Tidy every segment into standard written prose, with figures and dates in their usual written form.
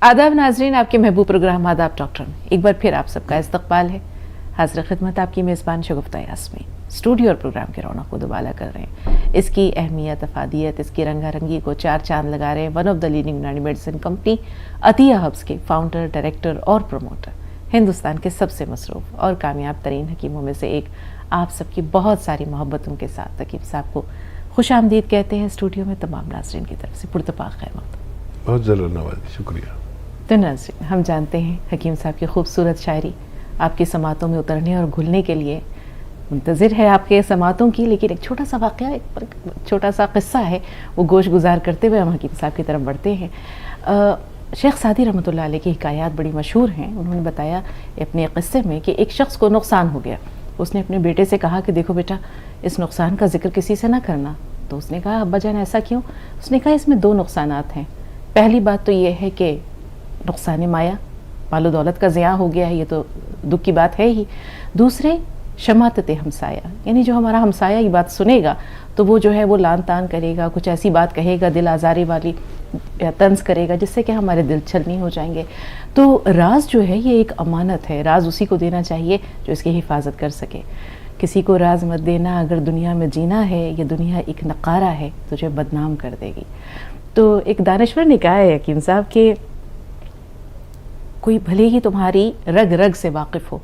आदाब नाजरीन, आपके महबूब प्रोग्राम आदाब डॉक्टर में एक बार फिर आप सबका इस्तकबाल है। हाजिर खिदमत आपकी मेज़बान शगुफ्ता यास्मीन स्टूडियो और प्रोग्राम के रौनक को दुबाला कर रहे हैं। इसकी अहमियत, अफादियत, इसकी रंगारंगी को चार चांद लगा रहे हैं वन ऑफ द लीडिंग यूनानी मेडिसिन कंपनी अतिया हब्स के फाउंडर, डायरेक्टर और प्रमोटर, हिंदुस्तान के सबसे मसरूफ़ और कामयाब तरीन हकीमों में से एक, आप सबकी बहुत सारी मोहब्बतों के साथ हकीम साहब को खुश आमदीद कहते हैं स्टूडियो में तमाम नाजरीन की तरफ से। पुरतपाक खैर मक़दूम। बहुत ज़रूर नवाज़ी, शुक्रिया। तो नाज़रीन, हम जानते हैं हकीम साहब की खूबसूरत शायरी आपकी समातों में उतरने और घुलने के लिए मुंतज़िर है आपके समातों की, लेकिन एक छोटा सा वाक़या, एक छोटा सा क़िस्सा है, वो गोश गुजार करते हुए हम हकीम साहब की तरफ बढ़ते हैं। शेख सादी रहमतुल्लाह अलैह की हिकायात बड़ी मशहूर हैं। उन्होंने बताया अपने क़िस्से में कि एक शख्स को नुकसान हो गया। उसने अपने बेटे से कहा कि देखो बेटा, इस नुकसान का जिक्र किसी से ना करना। तो उसने कहा अब्बा जान ऐसा क्यों? उसने कहा इसमें दो नुकसानात हैं। पहली बात तो ये है कि नुकसान माया, मालो दौलत का ज़िया हो गया है, ये तो दुख की बात है ही। दूसरे शमातत हमसाया, यानी जो हमारा हमसाया ये बात सुनेगा तो वो जो है वो लान तान करेगा, कुछ ऐसी बात कहेगा दिल आज़ारी वाली, या तंज करेगा जिससे कि हमारे दिल छलनी हो जाएंगे। तो राज जो है ये एक अमानत है, राज उसी को देना चाहिए जो इसकी हिफाजत कर सके। किसी को राज मत देना, अगर दुनिया में जीना है, ये दुनिया एक नकारा है, तुझे बदनाम कर देगी। तो एक दानश्वर ने कहा है हकीम साहब के कोई भले ही तुम्हारी रग रग से वाकिफ़ हो,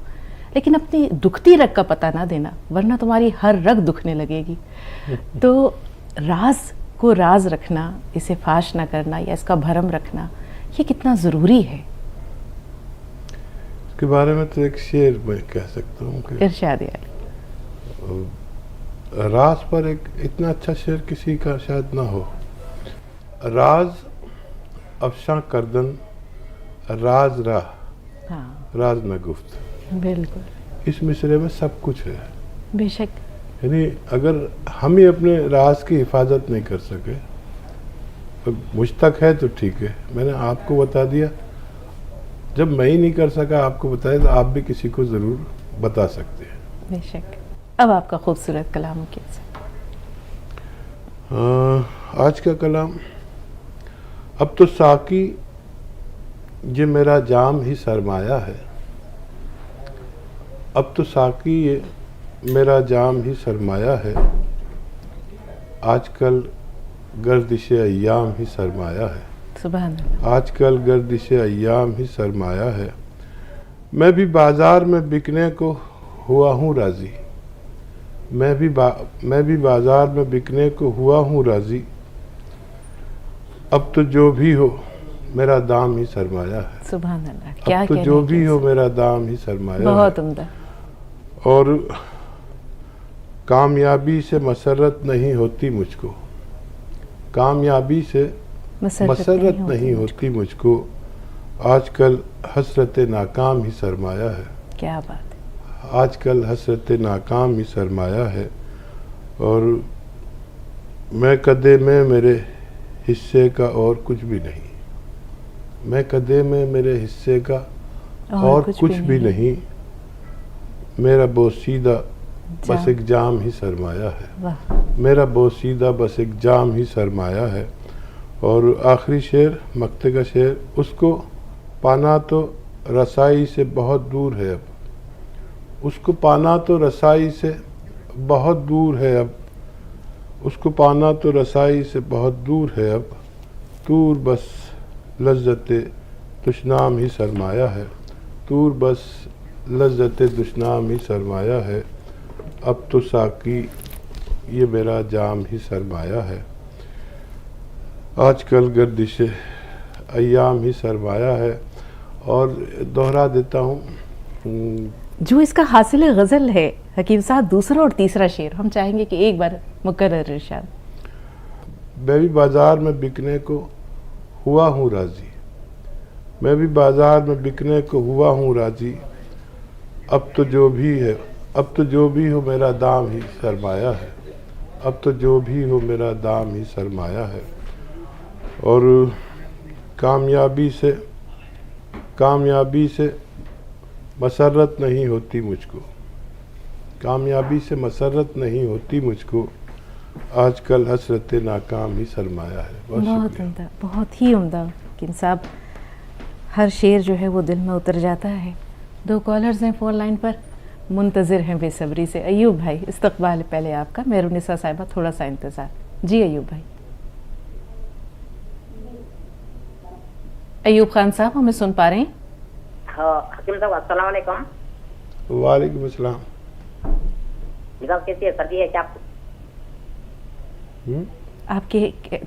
लेकिन अपनी दुखती रग का पता ना देना, वरना तुम्हारी हर रग दुखने लगेगी। तो राज को राज रखना, इसे फाश ना करना या इसका भरम रखना, ये कितना ज़रूरी है? इसके बारे में तो एक शेर मैं कह सकता हूँ कि इरशाद राज पर एक इतना अच्छा शेर किसी का शायद ना हो। राज अफशा करदन राज राह, हाँ राज में गुफ्त। बिल्कुल, इस मिसरे में सब कुछ है। बेशक। यानी अगर हम ही अपने राज की हिफाजत नहीं कर सके तो मुझ तक है तो ठीक है, मैंने आपको बता दिया। जब मैं ही नहीं कर सका आपको बताया तो आप भी किसी को ज़रूर बता सकते हैं। बेशक। अब आपका खूबसूरत कलाम कैसे? आज का कलाम, अब तो साकी ये मेरा जाम ही सरमाया है, अब तो साकी ये मेरा जाम ही सरमाया है, आजकल गर्दिश अय्याम ही सरमाया है। सुभान अल्लाह। आजकल गर्दिश अय्याम ही सरमाया है, मैं भी बाज़ार में बिकने को हुआ हूँ राज़ी, मैं भी बाज़ार में बिकने को हुआ हूँ राज़ी, अब तो जो भी हो मेरा दाम ही सरमाया है। सुभान अल्लाह, क्या अब तो जो भी हो मेरा दाम ही सरमाया है। बहुत उम्दा। और कामयाबी से मसरत नहीं होती मुझको, कामयाबी से मसरत नहीं होती मुझको, आजकल हसरत नाकाम ही सरमाया है। क्या बात है। आजकल हसरत नाकाम ही सरमाया है, और मैं कदे में मेरे हिस्से का और कुछ भी नहीं, मैं कदे में मेरे हिस्से का और कुछ भी नहीं, मेरा बोसीदा बस एक जाम ही सरमाया है, मेरा बोसीदा बस एक जाम ही सरमाया है। और आखिरी शेर, मक्ते का शेर, उसको पाना तो रसाई से बहुत दूर है अब, उसको पाना तो रसाई से बहुत दूर है अब, उसको पाना तो रसाई से बहुत दूर है अब, दूर बस लज्जत दुश्नाम ही सरमाया है, दूर बस लज्जत दुश्नाम ही सरमाया है, अब तो साकी ये मेरा जाम ही सरमाया है, आजकल गर्दिश अय्याम ही सरमाया है। और दोहरा देता हूँ, जो इसका हासिल गज़ल है हकीम साहब, दूसरा और तीसरा शेर हम चाहेंगे कि एक बार मुकर्रर इरशाद। मैं भी बाज़ार में बिकने को हुआ हूँ राज़ी, मैं भी बाज़ार में बिकने को हुआ हूँ राज़ी, अब तो जो भी है, अब तो जो भी हो मेरा दाम ही सरमाया है, अब तो जो भी हो मेरा दाम ही सरमाया है। और कामयाबी से मसरत नहीं होती मुझको, कामयाबी से मसरत नहीं होती मुझको, आजकल हसरत नाकाम ही सरमाया है। बहुत उम्दा, बहुत ही उम्दा हकीम साहब। हर शेर जो है वो दिल में उतर जाता है। 2 कॉलर्स हैं फ़ोन लाइन पर, मुंतज़िर हैं बेसब्री से। अयूब भाई, इस्तक़बाल पहले आपका। मेहरुनिसा साहिबा, थोड़ा सा इंतज़ार। जी अयूब भाई। अयूब खान साहब, हमें सुन पा रहे हैं? हाँ हकीम साहब, अस्सलाम वालेकुम। वालेकुम अस्सलाम। मिजाज कैसी है? सर्दी है क्या आपको? आपकी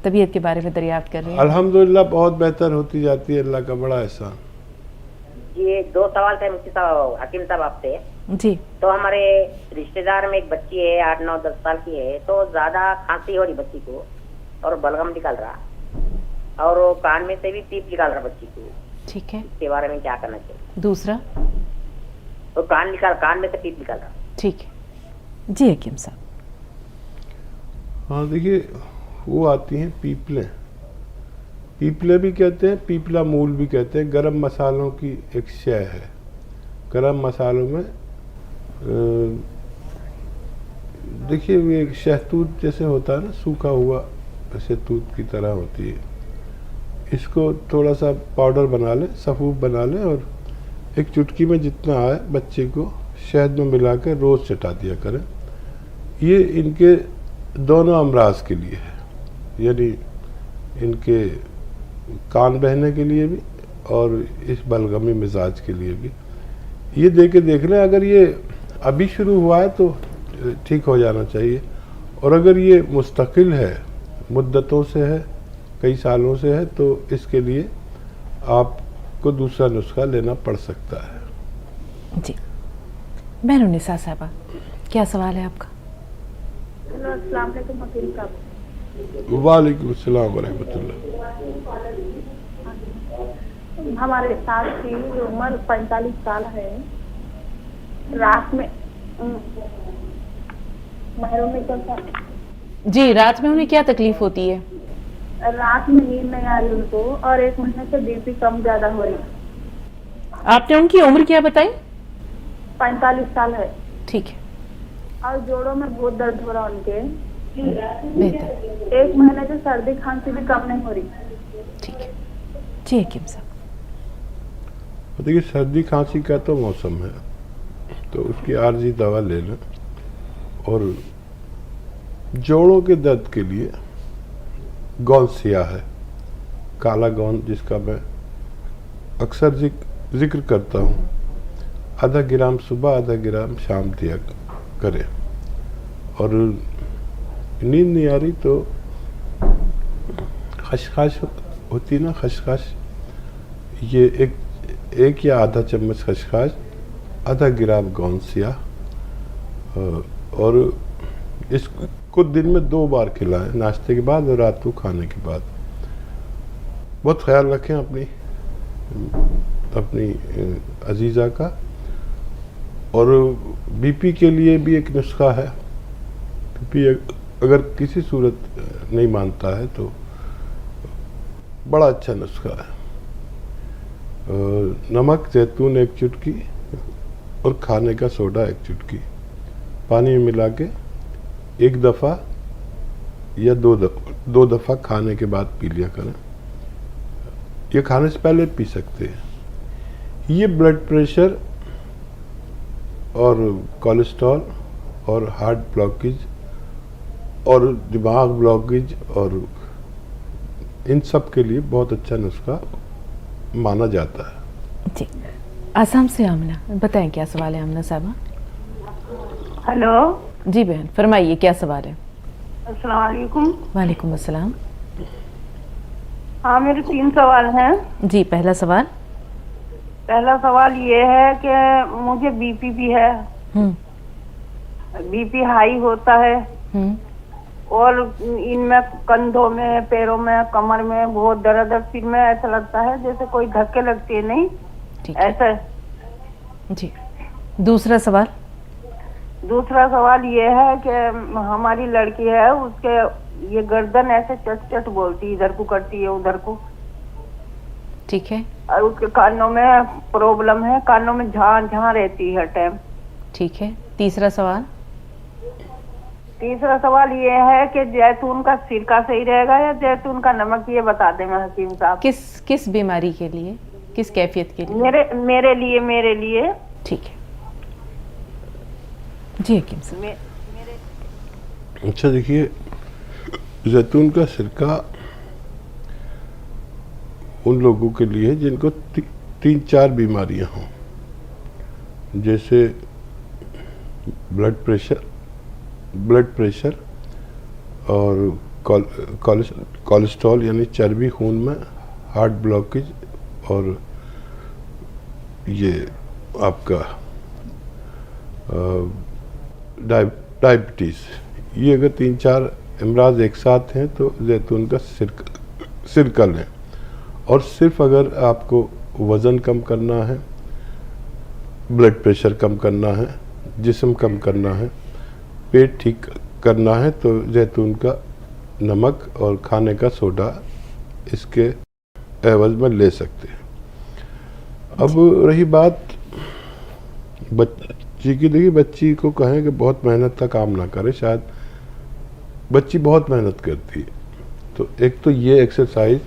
तबीयत के बारे में दरियाफ्त कर रहे हैं। अल्हम्दुलिल्लाह बहुत बेहतर होती जाती है, अल्लाह का बड़ा एहसान। ये 2 सवाल थे मुफ्ती साहब, हकीम साहब आपसे। जी। तो हमारे रिश्तेदार में एक बच्ची है, 8, 9, 10 साल की है। तो ज्यादा खांसी हो रही बच्ची को और बलगम निकल रहा, और वो कान में से भी पीप निकाल रहा बच्ची को। ठीक है। इसके बारे में क्या करना चाहिए? दूसरा? तो कान में से पीप निकाल रहा। ठीक है जी हकीम साहब। हाँ देखिए, वो आती हैं पीपलें। पीपले भी कहते हैं, पीपला मूल भी कहते हैं। गरम मसालों की एक शय है। गरम मसालों में देखिए वो एक शहतूत जैसे होता है ना, सूखा हुआ शहतूत की तरह होती है। इसको थोड़ा सा पाउडर बना लें, सफ़ूफ बना लें, और एक चुटकी में जितना आए बच्चे को शहद में मिला कर रोज़ चटा दिया करें। ये इनके दोनों अमराज के लिए है, यानी इनके कान बहने के लिए भी और इस बलगमी मिजाज के लिए भी। ये दे के देख लें, अगर ये अभी शुरू हुआ है तो ठीक हो जाना चाहिए, और अगर ये मुस्तकिल है, मुद्दतों से है, कई सालों से है, तो इसके लिए आपको दूसरा नुस्खा लेना पड़ सकता है। जी। मेहरुनिसा साहिबा, क्या सवाल है आपका? अस्सलाम वालेकुम हकीम साहब। वालेकुम अस्सलाम व रहमतुल्लाह। हमारे सास की उम्र 45 साल है। रात में जी, रात में उन्हें क्या तकलीफ होती है? रात में नींद नहीं आ रही उनको, और 1 महीने से बीपी कम ज्यादा हो रही। आपने उनकी उम्र क्या बताई? 45 साल है। ठीक है। और जोड़ों में बहुत दर्द हो रहा उनके। बेहतर। 1 महीने से सर्दी खांसी भी कम नहीं हो रही। ठीक है जी हकीम साहब। देखिए, सर्दी खांसी का तो मौसम है, तो उसकी आर्जी दवा ले लें। और जोड़ों के दर्द के लिए गौंद सियाह है, काला गौंद, जिसका मैं अक्सर जिक्र करता हूँ। आधा ग्राम सुबह, आधा ग्राम शाम दिया करें। और नींद नहीं आ रही तो खसखस होती ना, खसखस, ये एक या आधा चम्मच खसखस, आधा ग्राम गौंद सियाह, और इसको दिन में 2 बार खिलाएं, नाश्ते के बाद और रात को खाने के बाद। बहुत ख्याल रखें अपनी अजीज़ा का। और बीपी के लिए भी एक नुस्खा है। बीपी अगर किसी सूरत नहीं मानता है तो बड़ा अच्छा नुस्खा है। नमक जैतून 1 चुटकी और खाने का सोडा 1 चुटकी पानी में मिला के 1 दफ़ा या 2 दफ़ा खाने के बाद पी लिया करें। ये खाने से पहले पी सकते हैं। ये ब्लड प्रेशर और कोलेस्ट्रॉल और हार्ट ब्लॉकेज और दिमाग ब्लॉकेज और इन सब के लिए बहुत अच्छा नुस्खा माना जाता है। जी। आसाम से आमना, बताएं क्या सवाल है आमना साहबा? हेलो जी बहन, फरमाइए क्या सवाल है? अस्सलाम वालेकुम। वालेकुम अस्सलाम। हाँ, मेरे 3 सवाल हैं। जी, पहला सवाल। पहला सवाल ये है कि मुझे बीपी भी है। बीपी हाई होता है, और इनमें कंधों में, पैरों में, कमर में बहुत दर्द है। फिर में ऐसा लगता है जैसे कोई धक्के लगते नहीं, ठीक है। ऐसा। जी। दूसरा सवाल। दूसरा सवाल ये है कि हमारी लड़की है, उसके ये गर्दन ऐसे चट चट बोलती, इधर को करती है उधर को। ठीक है। और उसके कानों में प्रॉब्लम है, कानों में झां झां रहती है हर टाइम। ठीक है। तीसरा सवाल। तीसरा सवाल ये है कि जैतून का सिरका सही रहेगा या जैतून का नमक, ये बता देंगे हकीम साहब। किस बीमारी के लिए? किस कैफियत के लिए? मेरे लिए। ठीक है जी हकीम साहब। अच्छा देखिए, जैतून का सिरका उन लोगों के लिए है जिनको 3-4 बीमारियां हों, जैसे ब्लड प्रेशर और कोलेस्ट्रॉल यानी चर्बी खून में, हार्ट ब्लॉकेज और ये आपका डायबिटीज़। ये अगर 3-4 अमराज एक साथ हैं तो जैतून का सिरका लें। और सिर्फ अगर आपको वज़न कम करना है, ब्लड प्रेशर कम करना है, जिस्म कम करना है, पेट ठीक करना है तो जैतून का नमक और खाने का सोडा इसके एवज में ले सकते हैं। अब रही बात बच्ची की, देखिए बच्ची को कहें कि बहुत मेहनत का काम ना करे, शायद बच्ची बहुत मेहनत करती है, तो एक तो ये एक्सरसाइज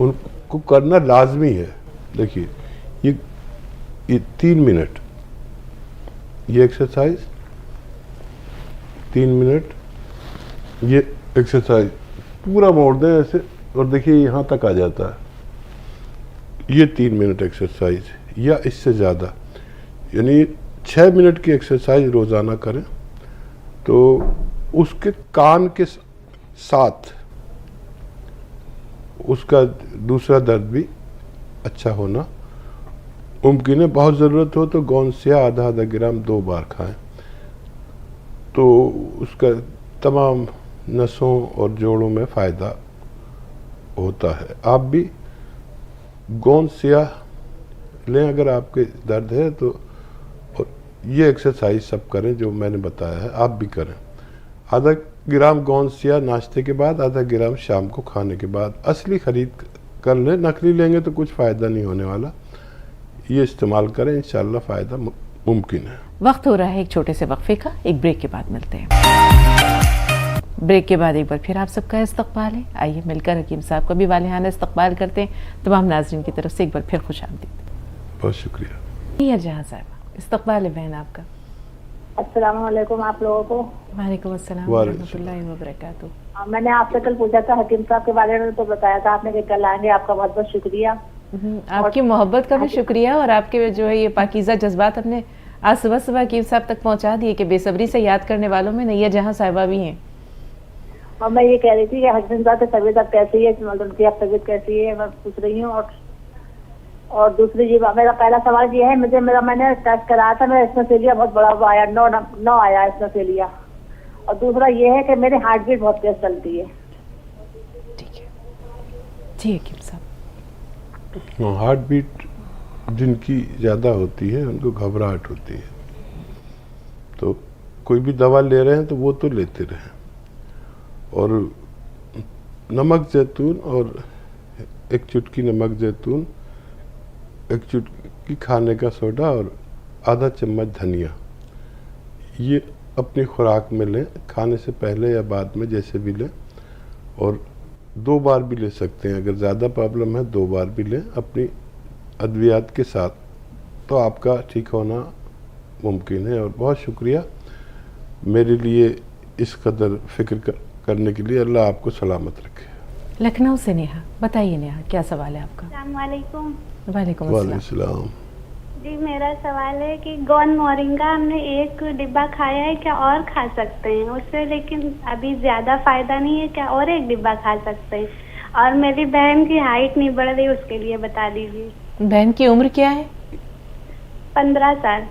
उनको करना लाजमी है। देखिए ये 3 मिनट ये एक्सरसाइज, 3 मिनट ये एक्सरसाइज पूरा मोड़ दें ऐसे, और देखिए यहाँ तक आ जाता है। ये 3 मिनट एक्सरसाइज या इससे ज़्यादा, यानी 6 मिनट की एक्सरसाइज रोज़ाना करें तो उसके कान के साथ उसका दूसरा दर्द भी अच्छा होना मुमकिन है। बहुत ज़रूरत हो तो गोंद से आधा ग्राम 2 बार खाएं, तो उसका तमाम नसों और जोड़ों में फ़ायदा होता है। आप भी गोंद स्याह लें अगर आपके दर्द है तो, और ये एक्सरसाइज सब करें जो मैंने बताया है, आप भी करें। आधा ग्राम गोंद स्याह नाश्ते के बाद, आधा ग्राम शाम को खाने के बाद। असली ख़रीद कर लें, नकली लेंगे तो कुछ फ़ायदा नहीं होने वाला। ये इस्तेमाल करें, इंशाल्लाह फ़ायदा मुमकिन है। वक्त हो रहा है एक छोटे से वक्फे का, एक ब्रेक के बाद मिलते हैं। ब्रेक के बाद एक बार फिर आप सबका इस्तकबाल है। आइए मिलकर हकीम साहब का भी वालिहाना इस्तकबाल करते हैं। तमाम नाज़रीन की तरफ से एक बार फिर खुशामदीद। बहुत शुक्रिया। जहाँ साहब, इस्तकबाल है बहन आपका। अस्सलाम वालेकुम आप लोगों को। वालेकुम अस्सलाम व रहमतुल्लाहि व बरकातुहू। मैंने आपसे कल पूछा था हकीम साहब के बारे में, तो बताया था आपने कि कल आएंगे। आपका बहुत बहुत शुक्रिया। आपकी मोहब्बत का भी शुक्रिया, और आपके जो है ये पाकीज़ा जज्बात हमने आज सुबह सुबह हकीम साहब तक पहुँचा दिए कि बेसब्री से याद करने वालों में नैया जहाँ साहिबा भी हैं। और मैं ये कह रही थी कि हकीम साहब की तबीयत अब कैसी है, उनकी अब तबीयत कैसी है, मैं पूछ रही हूँ। और दूसरी जी, मेरा पहला सवाल ये है, मैंने टेस्ट कराया था, मेरा स्नोफेलिया बहुत बड़ा आया, 9 आया स्नोफेलिया। और दूसरा ये है कि मेरी हार्ट बीट बहुत तेज चलती है। ठीक है जी हकीम साहब। हार्ट बीट जिनकी ज़्यादा होती है उनको घबराहट होती है, तो कोई भी दवा ले रहे हैं तो वो तो लेते रहें। और नमक जैतून और एक चुटकी नमक जैतून, एक चुटकी खाने का सोडा और आधा चम्मच धनिया, ये अपनी खुराक में लें, खाने से पहले या बाद में जैसे भी लें। और 2 बार भी ले सकते हैं, अगर ज़्यादा प्रॉब्लम है 2 बार भी लें अपनी अद्वियात के साथ, तो आपका ठीक होना मुमकिन है। और बहुत शुक्रिया मेरे लिए इस कदर फ़िक्र करने के लिए। अल्लाह आपको सलामत रखे। लखनऊ से नेहा, बताइए नेहा क्या सवाल है आपका? अस्सलामुअलैकुम। वालेकुम अस्सलाम। जी मेरा सवाल है कि गोंद मोरिंगा हमने 1 डिब्बा खाया है, क्या और खा सकते हैं उससे? लेकिन अभी ज़्यादा फायदा नहीं है, क्या और 1 डिब्बा खा सकते हैं? और मेरी बहन की हाइट नहीं बढ़ रही, उसके लिए बता दीजिए। बहन की उम्र क्या है? 15 साल।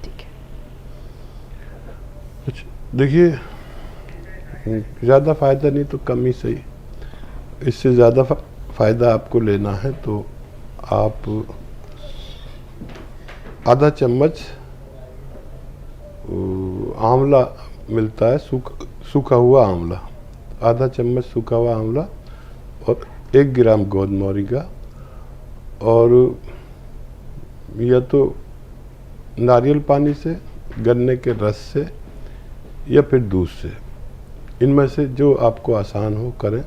ठीक है। अच्छा देखिए, ज़्यादा फ़ायदा नहीं तो कम ही सही। इससे ज़्यादा फ़ायदा आपको लेना है तो आप आधा चम्मच आंवला मिलता है, सूखा हुआ आंवला, आधा चम्मच सूखा हुआ आंवला और 1 ग्राम गोंद मोरिंगा, और या तो नारियल पानी से, गन्ने के रस से या फिर दूध से, इनमें से जो आपको आसान हो करें।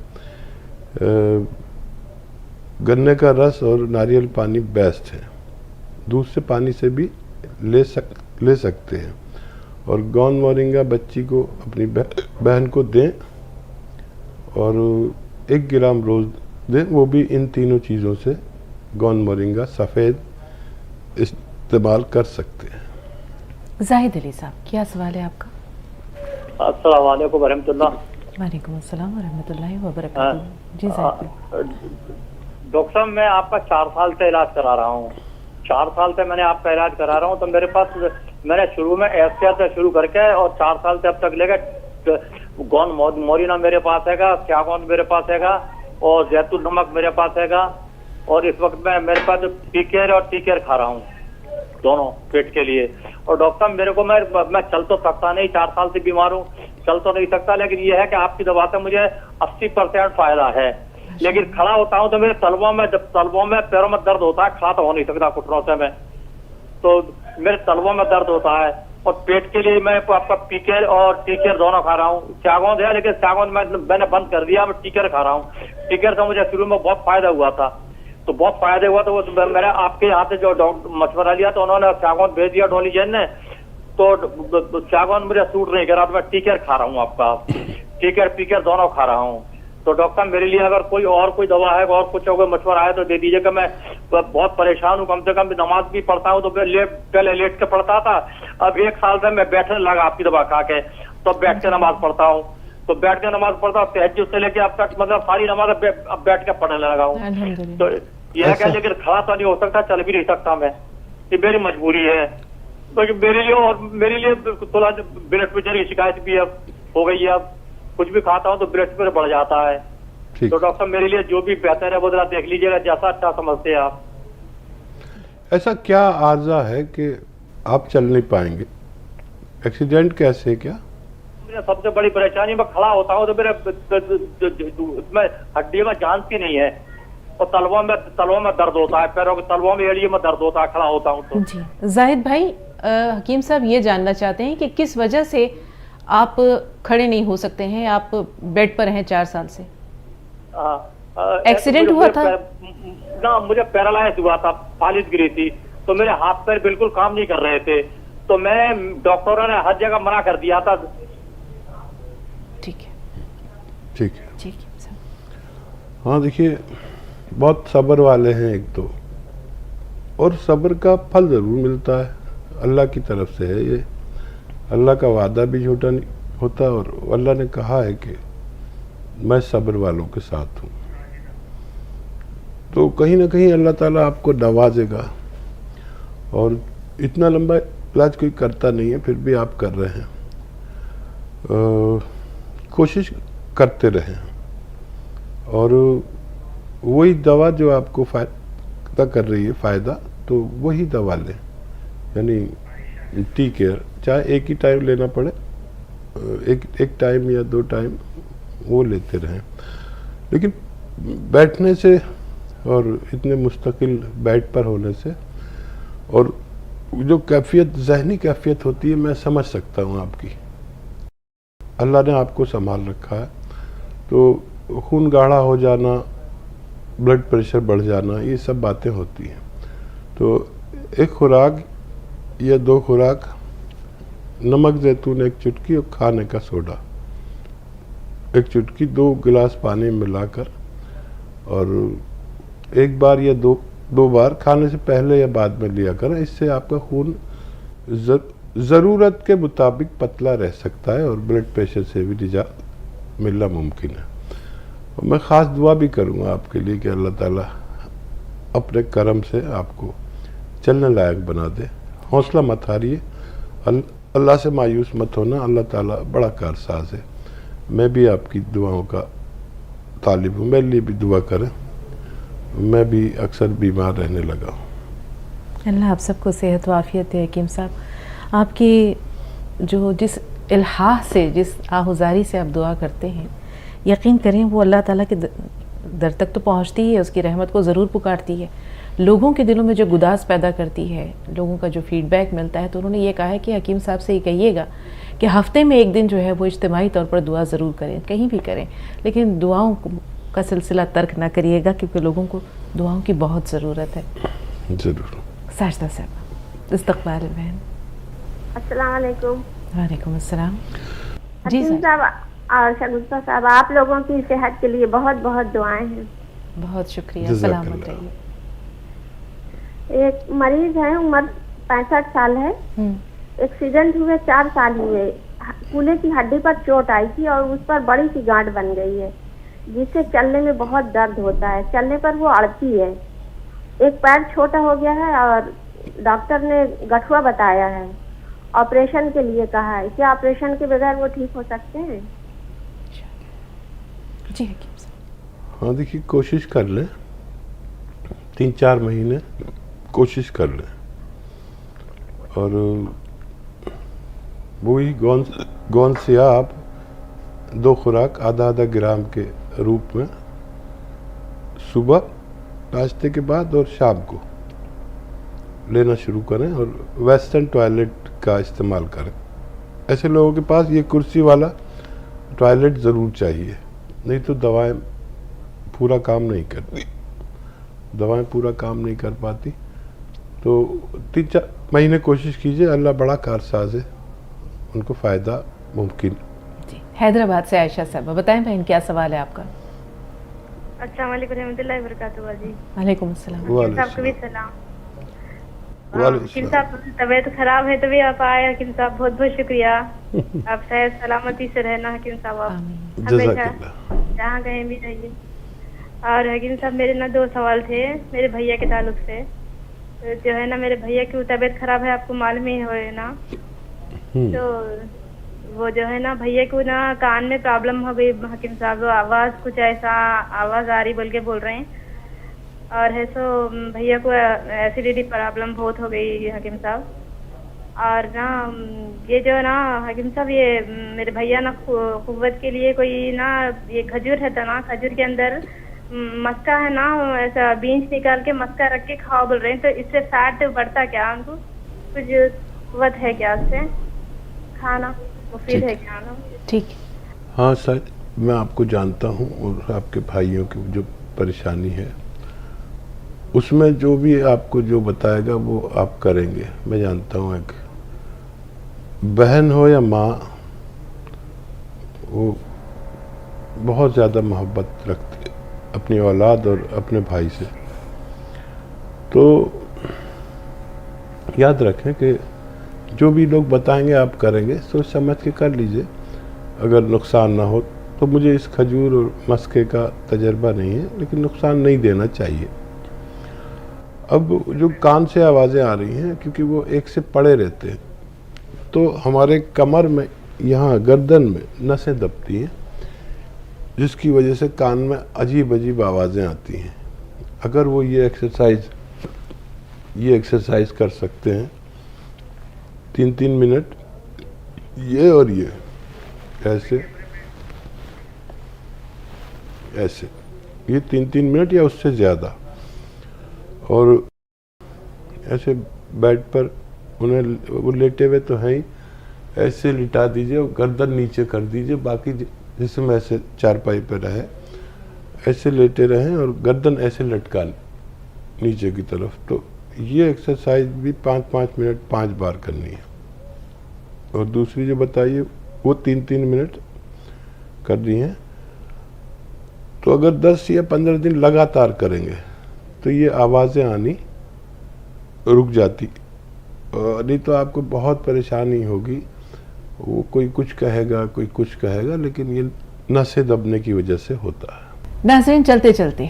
गन्ने का रस और नारियल पानी बेस्ट है। दूध से पानी से भी ले सकते हैं। और गौन मोरिंगा बच्ची को अपनी बहन को दें और 1 ग्राम रोज़ दें, वो भी इन तीनों चीज़ों से गौन मोरिंगा सफ़ेद इस्तेमाल कर सकते हैं। जाहिद अली साहब, क्या सवाल है आपका? अस्सलाम वालेकुम रहमतुल्लाह। वालेकुम अस्सलाम वरहमतुल्लाहि वबरकातुहू। जी जाहिद। डॉक्टर साहब, मैं आपका 4 साल से इलाज करा रहा हूँ। 4 साल से मैंने आपका इलाज करा रहा हूँ। तो मेरे पास मैंने शुरू में एशिया से शुरू करके और 4 साल से अब तक लेकर गौन मोरिना मेरे पास हैगा, स्यागौन मेरे पास हैगा और जैतून नमक मेरे पास हैगा। और इस वक्त मैं मेरे पास टीकेयर और टीकेयर खा रहा हूँ दोनों पेट के लिए। और डॉक्टर साहब, मेरे को मैं चल तो सकता नहीं, 4 साल से बीमार हूँ, चल तो नहीं सकता, लेकिन ये है कि आपकी दवा से मुझे 80% फायदा है। लेकिन खड़ा होता हूँ तो मेरे तलवों में पैरों में दर्द होता है, खड़ा तो हो नहीं सकता घुटनों से मैं, तो मेरे तलवों में दर्द होता है। और पेट के लिए मैं आपका पीकेयर और टीकेयर दोनों खा रहा हूँ। स्यागौन है, लेकिन स्यागौन मैंने बंद कर दिया, मैं टीकेयर खा रहा हूँ। टीकेयर से मुझे शुरू में बहुत फायदा हुआ था, तो बहुत फायदा हुआ, तो वो मैंने आपके यहाँ से जो मशवरा लिया तो उन्होंने स्यागौन भेज दिया डॉली जैन ने, तो स्यागौन मुझे सूट नहीं करा, तो मैं टीकेयर खा रहा हूँ आपका, टीकेयर पीकेयर दोनों खा रहा हूँ। तो डॉक्टर मेरे लिए अगर कोई दवा है और कुछ अगर मशवरा है तो दे दीजिएगा। मैं बहुत परेशान हूँ, कम से कम नमाज भी पढ़ता हूँ तो पहले लेट के पढ़ता था, अब 1 साल से मैं बैठने लगा आपकी दवा खा के, तो बैठ के नमाज पढ़ता हूँ। तो बैठ के नमाज पढ़ता हूँ, तहज्जुद से लेके अब तक मतलब सारी नमाज अब बैठ के पढ़ने लगा हूँ। तो यह क्या, लेकिन खड़ा तो नहीं हो सकता, चल भी नहीं सकता मैं, ये मेरी मजबूरी है। तो मेरे लिए थोड़ा ब्लड प्रेशर की शिकायत भी अब हो गई है, अब कुछ भी खाता हूँ तो ब्लड प्रेशर बढ़ जाता है। तो डॉक्टर मेरे लिए जो भी बेहतर है वो जरा देख लीजिएगा, जैसा अच्छा समझते हैं आप। ऐसा क्या आर्जा है कि आप चल नहीं पाएंगे? एक्सीडेंट कैसे? क्या मुझे सबसे बड़ी परेशानी, मैं खड़ा होता हूँ तो मेरे हड्डी में जानती नहीं है, और तलवों में दर्द होता है, पैरों के तलवों में एड़ियों में दर्द होता है खड़ा होता हूँ तो। जी जाहिद भाई, हकीम साहब ये जानना चाहते हैं कि किस वजह से आप खड़े नहीं हो सकते हैं, आप बेड पर हैं 4 साल से? एक्सीडेंट हुआ था ना, मुझे पैरालाइज हुआ था, फालिज गिरी थी, तो मेरे हाथ पैर बिल्कुल काम नहीं कर रहे थे, तो मैं डॉक्टरों ने हर जगह मना कर दिया था। ठीक है, ठीक है, ठीक है। हाँ देखिए, बहुत सब्र वाले हैं एक तो, और सब्र का फल ज़रूर मिलता है, अल्लाह की तरफ से है ये, अल्लाह का वादा भी झूठा नहीं होता, और अल्लाह ने कहा है कि मैं सब्र वालों के साथ हूँ। तो कहीं ना कहीं अल्लाह ताला आपको नवाजेगा, और इतना लंबा इलाज कोई करता नहीं है, फिर भी आप कर रहे हैं। कोशिश करते रहें, और वही दवा जो आपको फ़ायदा कर रही है फ़ायदा, तो वही दवा लें, यानी टी केयर, चाहे एक ही टाइम लेना पड़े, एक टाइम या 2 टाइम वो लेते रहें। लेकिन बैठने से और इतने मुस्तकिल बेड पर होने से, और जो कैफियत, जहनी कैफियत होती है, मैं समझ सकता हूँ आपकी, अल्लाह ने आपको संभाल रखा है, तो खून गाढ़ा हो जाना, ब्लड प्रेशर बढ़ जाना, ये सब बातें होती हैं। तो 1 खुराक या 2 खुराक नमक जैतून 1 चुटकी और खाने का सोडा 1 चुटकी 2 गिलास पानी में मिलाकर, और 1 बार या 2 बार खाने से पहले या बाद में लिया करें। इससे आपका खून ज़रूरत के मुताबिक पतला रह सकता है, और ब्लड प्रेशर से भी निजात मिलना मुमकिन है। और मैं ख़ास दुआ भी करूँगा आपके लिए कि अल्लाह ताला अपने करम से आपको चलने लायक बना दे। हौसला मत हारिए, अल्लाह से मायूस मत होना, अल्लाह ताला बड़ा कारसाज है। मैं भी आपकी दुआओं का तालिब हूँ, मेरे लिए भी दुआ करें, मैं भी अक्सर बीमार रहने लगा हूँ। अल्लाह आप सबको सेहत व आफियत दे। हकीम साहब, आपकी जिस इल्हाह से, जिस आहुजारी से आप दुआ करते हैं, यकीन करें वो अल्लाह ताला के दर तक तो पहुँचती ही है, उसकी रहमत को ज़रूर पुकारती है। लोगों के दिलों में जो गुदास पैदा करती है, लोगों का जो फीडबैक मिलता है, तो उन्होंने ये कहा है कि हकीम साहब से ये कहिएगा कि हफ्ते में 1 दिन जो है वो इज्तिमाई तौर पर दुआ ज़रूर करें, कहीं भी करें, लेकिन दुआओं का आपका सिलसिला तर्क ना करिएगा, क्योंकि लोगों को दुआओं की बहुत ज़रूरत है। ज़रूर। साजदा साहब, इस्तकबाल बहन। अस्सलाम वालेकुम। वालेकुम अस्सलाम। जी हकीम सर, साहब और शगुफ्ता साहब, आप लोगों की सेहत के लिए बहुत बहुत दुआएं हैं। बहुत शुक्रिया, जज़ाकल्लाह। सलामत रहिए। एक मरीज है, उम्र 65 साल है, एक्सीडेंट हुए 4 साल हुए, कूल्हे की हड्डी पर चोट आई थी और उस पर बड़ी सी गांठ बन गई है, जिससे चलने में बहुत दर्द होता है। चलने पर वो अड़ती है। एक पैर छोटा हो गया है और डॉक्टर ने गठुआ बताया है, ऑपरेशन के लिए कहा है। क्या ऑपरेशन के बगैर वो ठीक हो सकते हैं? जी हकीम साहब। हाँ देखिए, कोशिश कर लें, 3-4 महीने कोशिश कर लें, और वही गोंद से आप 2 खुराक आधा ग्राम के रूप में सुबह नाश्ते के बाद और शाम को लेना शुरू करें, और वेस्टर्न टॉयलेट का इस्तेमाल करें। ऐसे लोगों के पास ये कुर्सी वाला टॉयलेट ज़रूर चाहिए, नहीं तो दवाएं पूरा काम नहीं करती, दवाएं पूरा काम नहीं कर पाती। तो 3-4 महीने कोशिश कीजिए, अल्लाह बड़ा कारसाज है, उनको फ़ायदा मुमकिन। जी, हैदराबाद से आयशा साहब, बताएं बहन क्या सवाल है आपका? अस्सलाम वालेकुम रहमतुल्लाहि व बरकातुहू जी। वालेकुम अस्सलाम। सबको भी सलाम। वालेकुम हकीम सलाम। साहब, तबीयत खराब है तभी आप आए। हकीम साहब बहुत बहुत शुक्रिया। आप शायद सलामती से रहना हकीम साहब, आप आमीन। हमेशा जज़ाकल्लाह। जहाँ कहीं भी रहिए। और हकीम साहब, मेरे ना 2 सवाल थे मेरे भैया के ताल्लुक से। तो जो है ना, मेरे भैया की तबीयत खराब है, आपको मालूम ही है ना। तो वो जो है ना, भैया को ना कान में प्रॉब्लम हो गई हकीम साहब, आवाज़ कुछ ऐसा आवाज़ आ रही बोल के बोल रहे हैं। और है सो भैया को एसिडिटी प्रॉब्लम बहुत हो गई हकीम साहब। और ना ये जो ना हकीम साहब, ये मेरे भैया ना कुव्वत के लिए कोई ना ये खजूर है ना, खजूर के अंदर मस्का है ना, ऐसा बीज निकाल के मस्का रख के खाओ बोल रहे हैं। तो इससे फैट बढ़ता क्या? उनको कुछ कुव्वत है क्या? उससे खाना मुफीद है क्या ना? ठीक। हाँ सर, मैं आपको जानता हूँ, और आपके भाइयों की जो परेशानी है उसमें जो भी आपको जो बताएगा वो आप करेंगे। मैं जानता हूँ, एक बहन हो या माँ, वो बहुत ज़्यादा मोहब्बत रखती है अपनी औलाद और अपने भाई से। तो याद रखें कि जो भी लोग बताएंगे आप करेंगे, सोच समझ के कर लीजिए। अगर नुकसान ना हो तो, मुझे इस खजूर और मस्के का तजर्बा नहीं है, लेकिन नुकसान नहीं देना चाहिए। अब जो कान से आवाज़ें आ रही हैं, क्योंकि वो एक से पड़े रहते हैं, तो हमारे कमर में, यहाँ गर्दन में नसें दबती हैं, जिसकी वजह से कान में अजीब अजीब आवाज़ें आती हैं। अगर वो ये एक्सरसाइज कर सकते हैं 3-3 मिनट, ये और ये ऐसे ऐसे, ये 3-3 मिनट या उससे ज़्यादा, और ऐसे बेड पर उन्हें, वो लेटे हुए तो हैं ही, ऐसे लिटा दीजिए और गर्दन नीचे कर दीजिए। बाकी जिसमें ऐसे चारपाई पर रहे, ऐसे लेटे रहें और गर्दन ऐसे लटका नीचे की तरफ। तो ये एक्सरसाइज भी 5-5 मिनट 5 बार करनी है। और दूसरी जो बताइए, वो 3-3 मिनट करनी है। तो अगर 10 या 15 दिन लगातार करेंगे तो ये आवाज़ें आनी रुक जाती, नहीं तो आपको बहुत परेशानी होगी। वो कोई कुछ कहेगा, कोई कुछ कहेगा, लेकिन ये नसें दबने की वजह से होता है। नाज़रीन, चलते चलते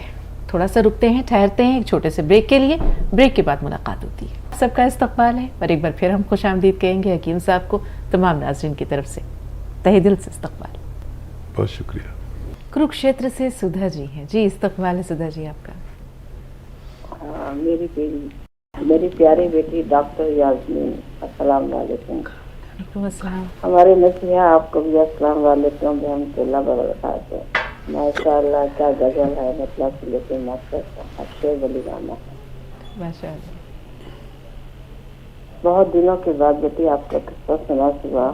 थोड़ा सा रुकते हैं, ठहरते हैं एक छोटे से ब्रेक के लिए। ब्रेक के बाद मुलाकात होती है। सबका इस्तकबाल है, और एक बार फिर हम खुशामदीद कहेंगे हकीम साहब को तमाम नाज़रीन की तरफ से तहे दिल से इस्तकबाल। बहुत शुक्रिया। कुरुक्षेत्र से सुधा जी हैं। जी, इस्तकबाल है सुधा जी आपका। मेरी प्यारी बेटी डॉक्टर यास्मीन, अस्सलाम वालेकुम। वालेकुम अस्सलाम। हमारे नसीहा आपको भी अस्सलाम वालेकुम रहमतुल्लाह व बरकातहू। माशाअल्लाह, क्या गजल है, मतलब से लेके मास्टर अच्छे बली गाना है माशाअल्लाह। बहुत दिनों के बाद बेटी आपका किस्सा सुना सुबह।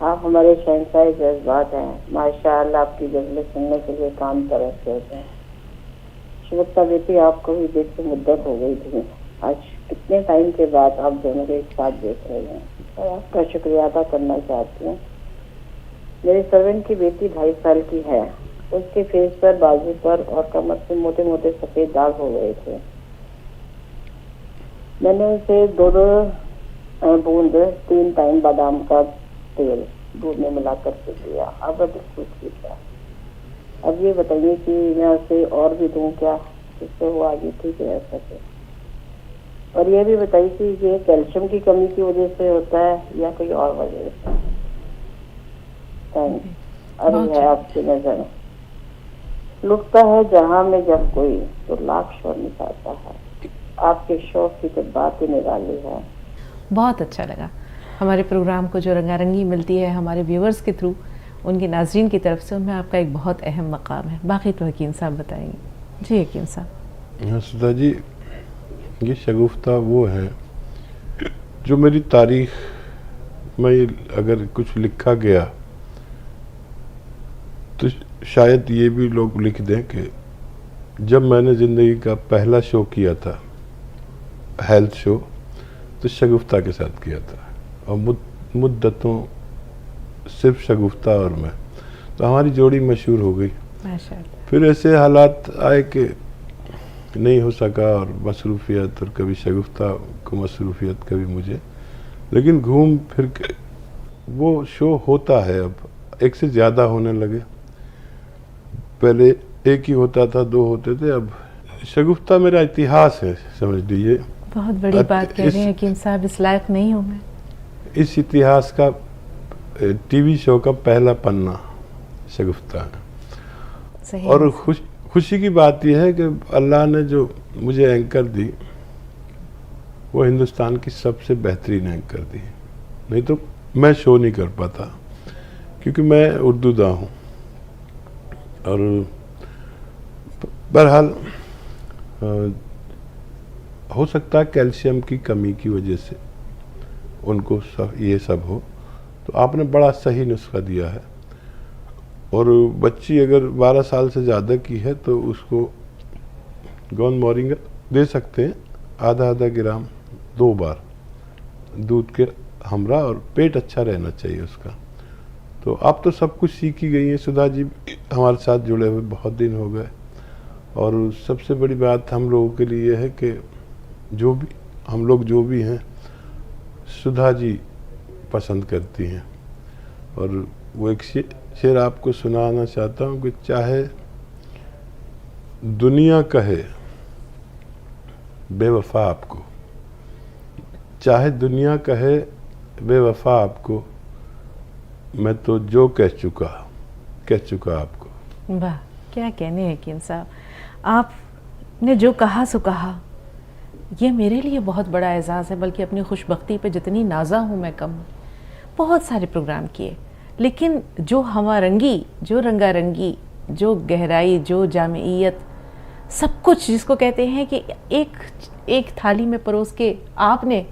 आप हमारे शहंशाह जज्बात हैं। माशाअल्लाह आपकी गजलें सुनने के लिए कान तरसते होते हैं। शुभता बेटी, आपको भी देख के मुद्दत हो गई थी। आज कितने टाइम के बाद आप दोनों को एक साथ देख रहे हैं और आपका शुक्रिया अदा करना चाहती हूँ। मेरी सर्वेंट की बेटी 2.5 साल की है। उसके फेस पर, बाजू पर और कमर पे मोटे मोटे सफेद दाग हो गए थे। मैंने उसे 2 बूंद 3 टाइम बादाम का तेल दूध में मिलाकर के दिया। अब बिल्कुल ठीक है। अब ये बताइए कि मैं उसे और भी दूं क्या, जिससे वो आगे ठीक रह सके। और ये भी बताइए कि ये कैल्शियम की कमी की वजह से होता है या कोई और वजह से। थैंक्स। अरे है आपकी नजर लुटता है जहाँ में जब कोई तो लाख शोर निकालता है। आपके शौक की तो बात ही निराली है। बहुत अच्छा लगा। हमारे प्रोग्राम को जो रंगारंगी मिलती है हमारे व्यूवर्स के थ्रू, उनके नाजरीन की तरफ से, उनमें आपका एक बहुत अहम मकाम है। बाकी तो हकीम साहब बताएंगे। जी हकीम साहब। हाँ सुधा जी, ये शगुफ्ता वो है जो मेरी तारीख में अगर कुछ लिखा गया तो शायद ये भी लोग लिख दें कि जब मैंने ज़िंदगी का पहला शो किया था, हेल्थ शो, तो शगुफ्ता के साथ किया था और मुद्दतों सिर्फ शगुफ्ता और मैं, तो हमारी जोड़ी मशहूर हो गई। माशाअल्लाह। फिर ऐसे हालात आए कि नहीं हो सका और मसरूफियत, और कभी शगुफ्ता को मसरूफियत, कभी मुझे, लेकिन घूम फिर के वो शो होता है। अब एक से ज़्यादा होने लगे। पहले एक ही होता था, 2 होते थे। अब शगुफ्ता मेरा इतिहास है, समझ लीजिए। बहुत बड़ी बात कह रहे हैं हकीम साहब, इस लायक नहीं हूँ मैं। इस इतिहास का टीवी शो का पहला पन्ना शगुफ्ता है। सही और खुशी की बात यह है कि अल्लाह ने जो मुझे एंकर दी वो हिंदुस्तान की सबसे बेहतरीन एंकर दी। नहीं तो मैं शो नहीं कर पाता, क्योंकि मैं उर्दूदा हूँ। और बहरहाल हो सकता है कैल्शियम की कमी की वजह से उनको ये सब हो। तो आपने बड़ा सही नुस्खा दिया है। और बच्ची अगर 12 साल से ज़्यादा की है तो उसको गोंद मोरिंगा दे सकते हैं, आधा ग्राम 2 बार दूध के हमरा, और पेट अच्छा रहना चाहिए उसका। तो आप तो सब कुछ सीख ही गई हैं सुधा जी, हमारे साथ जुड़े हुए बहुत दिन हो गए। और सबसे बड़ी बात हम लोगों के लिए है कि हम लोग जो भी हैं, सुधा जी पसंद करती हैं। और वो एक शेर आपको सुनाना चाहता हूँ कि चाहे दुनिया कहे बेवफा आपको, चाहे दुनिया कहे बेवफा आपको, मैं तो जो कह चुका आपको। वाह, क्या कहने हैं हकीम साहब। आपने जो कहा सो कहा, ये मेरे लिए बहुत बड़ा एजाज़ है। बल्कि अपनी खुशबख्ती पे जितनी नाज़ा हूँ मैं कम हूँ। बहुत सारे प्रोग्राम किए, लेकिन जो हमारंगी, जो रंगारंगी, जो गहराई, जो जामियत, सब कुछ जिसको कहते हैं कि एक थाली में परोस के आपने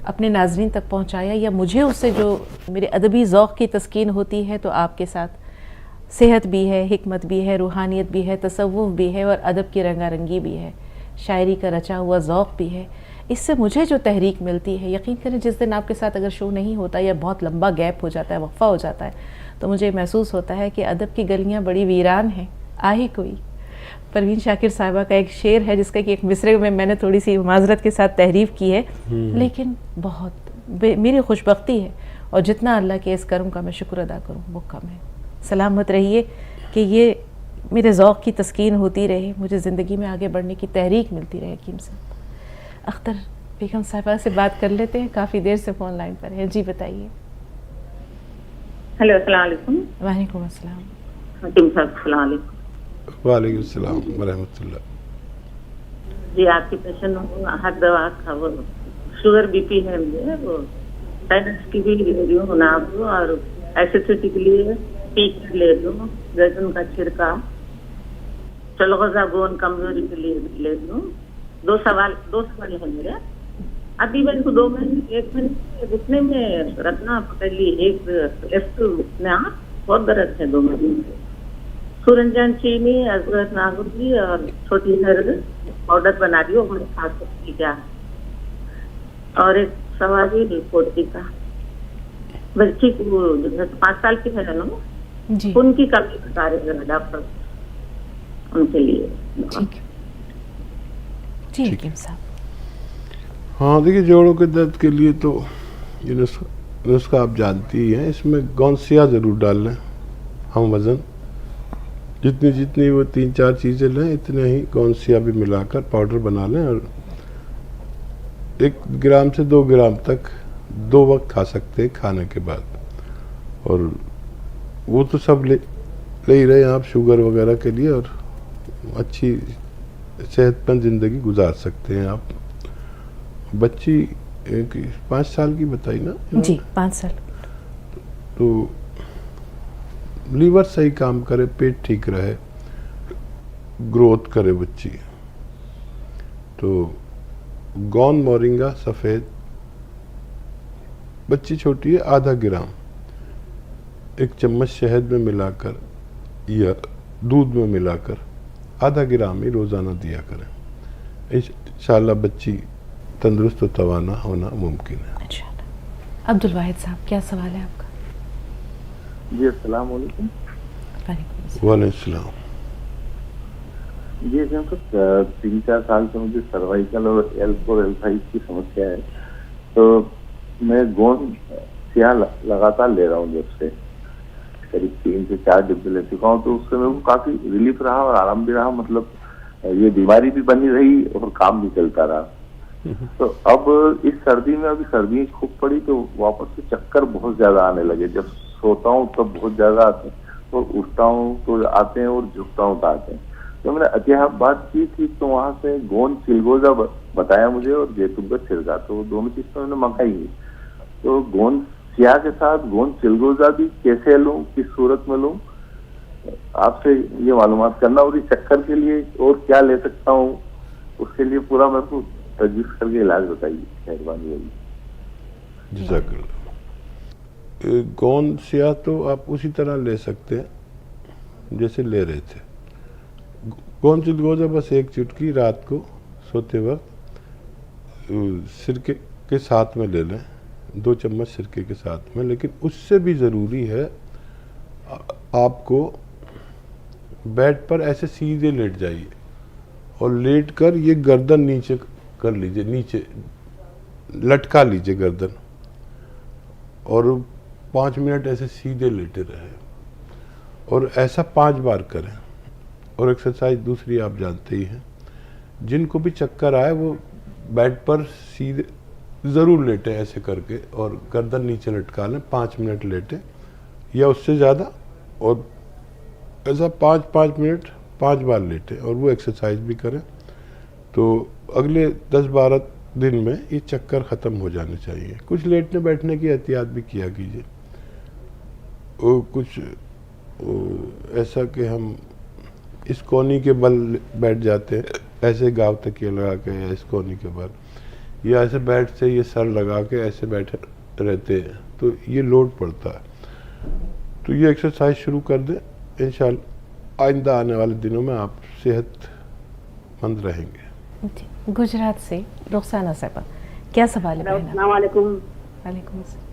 अपने नाजरीन तक पहुंचाया, या मुझे उससे जो मेरे अदबी ज़ौक़ की तस्कीन होती है, तो आपके साथ सेहत भी है, हिकमत भी है, रूहानियत भी है, तसव्वुफ़ भी है, और अदब की रंगारंगी भी है, शायरी का रचा हुआ ज़ौक़ भी है। इससे मुझे जो तहरीक मिलती है, यकीन करें जिस दिन आपके साथ अगर शो नहीं होता या बहुत लंबा गैप हो जाता है, वक्फ़ा हो जाता है, तो मुझे महसूस होता है कि अदब की गलियाँ बड़ी वीरान हैं, आए कोई। परवीन शाकिर साहिबा का एक शेर है जिसका कि एक मिसरे में मैंने थोड़ी सी माजरत के साथ तहरीफ की है, लेकिन बहुत मेरी खुशबख्ती है, और जितना अल्लाह के इस करम का मैं शुक्र अदा करूँ वो कम है। सलामत रहिए कि ये मेरे ज़ौक़ की तस्कीन होती रहे, मुझे ज़िंदगी में आगे बढ़ने की तहरीक मिलती रहे। हकीम साहब, अख्तर बेगम साहिबा से बात कर लेते हैं, काफ़ी देर से फ़ोन लाइन पर है। जी बताइए। हेलो, अस्सलाम वालेकुम। वालेकुम अस्सलाम। हकीम साहब, अस्सलाम वालेकुम। वालेकुम अस्सलाम व रहमतुल्लाह। जी, आपकी पेशेंट हूँ, हर दवा का वो शुगर बीपी है मुझे, वो साइनस की भी ले रही हूँ ना आपको, और एसिडिटी के लिए पीक ले लूँ, जैतून का छिड़का, चलगजा गोन कमजोरी के लिए ले लूँ। दो सवाल है मेरे। अभी मैंने को 2 महीने 1 महीने घुटने में रखना पकड़ ली, एक लेफ्ट में आप बहुत दर्द है 2 महीने से। सूरजन चीनी, अजगर नागुली और छोटी हर्द पाउडर बना रही हूँ, मैं खा सकती क्या। और एक सवाल है पोटी का, बच्ची को 5 साल की है ना, जी उनकी कमी बता रहे हैं डॉक्टर, उनके लिए। ठीक है जी हकीम साहब। हाँ देखिए, जोड़ों के दर्द के लिए तो ये नुस्खा आप जानती ही हैं। इसमें गौनसिया ज़रूर डाल लें, हम वज़न जितनी वो 3-4 चीज़ें लें, इतने ही गौनसिया भी मिलाकर पाउडर बना लें और 1 ग्राम से 2 ग्राम तक 2 वक्त खा सकते हैं खाने के बाद। और वो तो सब ले ही रहे हैं आप शुगर वगैरह के लिए, और अच्छी सेहतमंद ज़िंदगी गुजार सकते हैं आप। बच्ची 5 साल की बताई ना? जी 5 साल। तो लीवर सही काम करे, पेट ठीक रहे, ग्रोथ करे बच्ची, तो गौन मोरिंगा सफ़ेद, बच्ची छोटी है, आधा ग्राम 1 चम्मच शहद में मिलाकर या दूध में मिलाकर आधा ग्राम ही रोज़ाना दिया करें। इंशाअल्लाह बच्ची तंदुरुस्त और तवाना होना मुमकिन है। इंशाअल्लाह। अब्दुल वाहिद साहब, क्या सवाल है आपका? जी अस्सलाम वालेकुम। वालेकुम सलाम। जी जब 3-4 साल से मुझे सर्वाइकल और L4 L5 की समस्या है, तो मैं गोंद सिया लगातार ले रहा हूँ, जब से करीब 3 से 4 डिब्बे ले चुका हूँ, तो उससे मेरे को काफी रिलीफ रहा और आराम भी रहा। मतलब ये बीमारी भी बनी रही और काम भी चलता रहा। तो अब इस सर्दी में, अभी सर्दी खूब पड़ी तो वापस से चक्कर बहुत ज्यादा आने लगे। जब सोता हूँ तब बहुत ज्यादा आते हैं, और उठता हूँ तो आते हैं, और झुकता हूँ तो आते हैं। तो मैंने अतिहाबाद की थी, तो वहां से गोंद चिलगोजा बताया मुझे, और जैतून का छिड़का, तो दोनों चीज तो मैंने मंगाई है। तो गोंद सिया के साथ गोंद चिलगोजा भी कैसे लूं, किस सूरत में लूं, आपसे ये मालूमात करना। और इस चक्कर के लिए और क्या ले सकता हूँ, उसके लिए पूरा मेरे को तजवीज़ करके इलाज बताइए, मेहरबानी होगी। जज़ाकल्लाह। गोंद सिया तो आप उसी तरह ले सकते हैं जैसे ले रहे थे। गोंद चिलगोजा बस 1 चुटकी रात को सोते वक्त सिरके के साथ में ले लें, 2 चम्मच सिरके के साथ में। लेकिन उससे भी ज़रूरी है आपको बेड पर ऐसे सीधे लेट जाइए, और लेट कर ये गर्दन नीचे कर लीजिए, नीचे लटका लीजिए गर्दन, और 5 मिनट ऐसे सीधे लेटे रहे, और ऐसा 5 बार करें। और एक्सरसाइज दूसरी आप जानते ही हैं, जिनको भी चक्कर आए वो बेड पर सीधे ज़रूर लेटे ऐसे करके, और गर्दन नीचे लटका लें, 5 मिनट लेटे या उससे ज़्यादा, और ऐसा 5-5 मिनट 5 बार लेटे, और वो एक्सरसाइज भी करें। तो अगले 10-12 दिन में ये चक्कर ख़त्म हो जाने चाहिए। कुछ लेटने बैठने की एहतियात भी किया कीजिए। कुछ ऐसा कि हम इस कोनी के बल बैठ जाते हैं, ऐसे गाँव तकिया लगा के, या इस कोनी के बल, या ऐसे बैठ से ये सर लगा के ऐसे बैठे रहते हैं, तो ये लोड पड़ता है। तो ये एक्सरसाइज शुरू कर दें, इंशाअल्लाह आइंदा आने वाले दिनों में आप सेहतमंद रहेंगे। गुजरात से रुखसाना साहबा, क्या सवाल है? अस्सलाम वालेकुम। वालेकुम सलाम।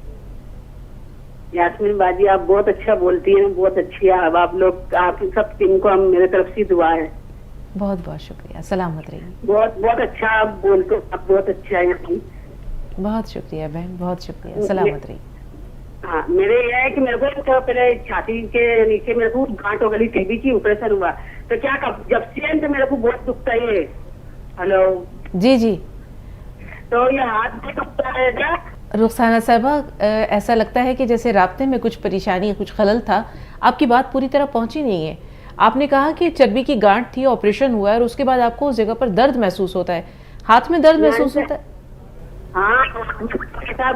यास्मीन बाजी, आप बहुत अच्छा बोलती हैं, बहुत अच्छी है। अब आप लोग, आप सब टीम को हम मेरे तरफ से दुआ है। बहुत बहुत शुक्रिया, सलामत रहिए। बहुत बहुत अच्छा आप बोलते हो, आप बहुत अच्छा है। बहुत शुक्रिया बहन, बहुत शुक्रिया, सलामत रहिए। हाँ, मेरे यह है कि मेरे को तो पहले छाती के नीचे मेरे को गांठ हो गई, टीबी की ऑपरेशन हुआ, तो क्या जब से तो मेरे को बहुत दुखता है। हेलो जी जी, तो ये हाथ में दुखता है क्या? रुखसाना साहबा, ऐसा लगता है कि जैसे राब्ते में कुछ परेशानी, कुछ खलल था। आपकी बात पूरी तरह पहुंची नहीं है। आपने कहा कि चर्बी की गांठ थी, ऑपरेशन हुआ है, और उसके बाद आपको उस जगह पर दर्द महसूस होता है, हाथ में दर्द महसूस होता है? हाँ,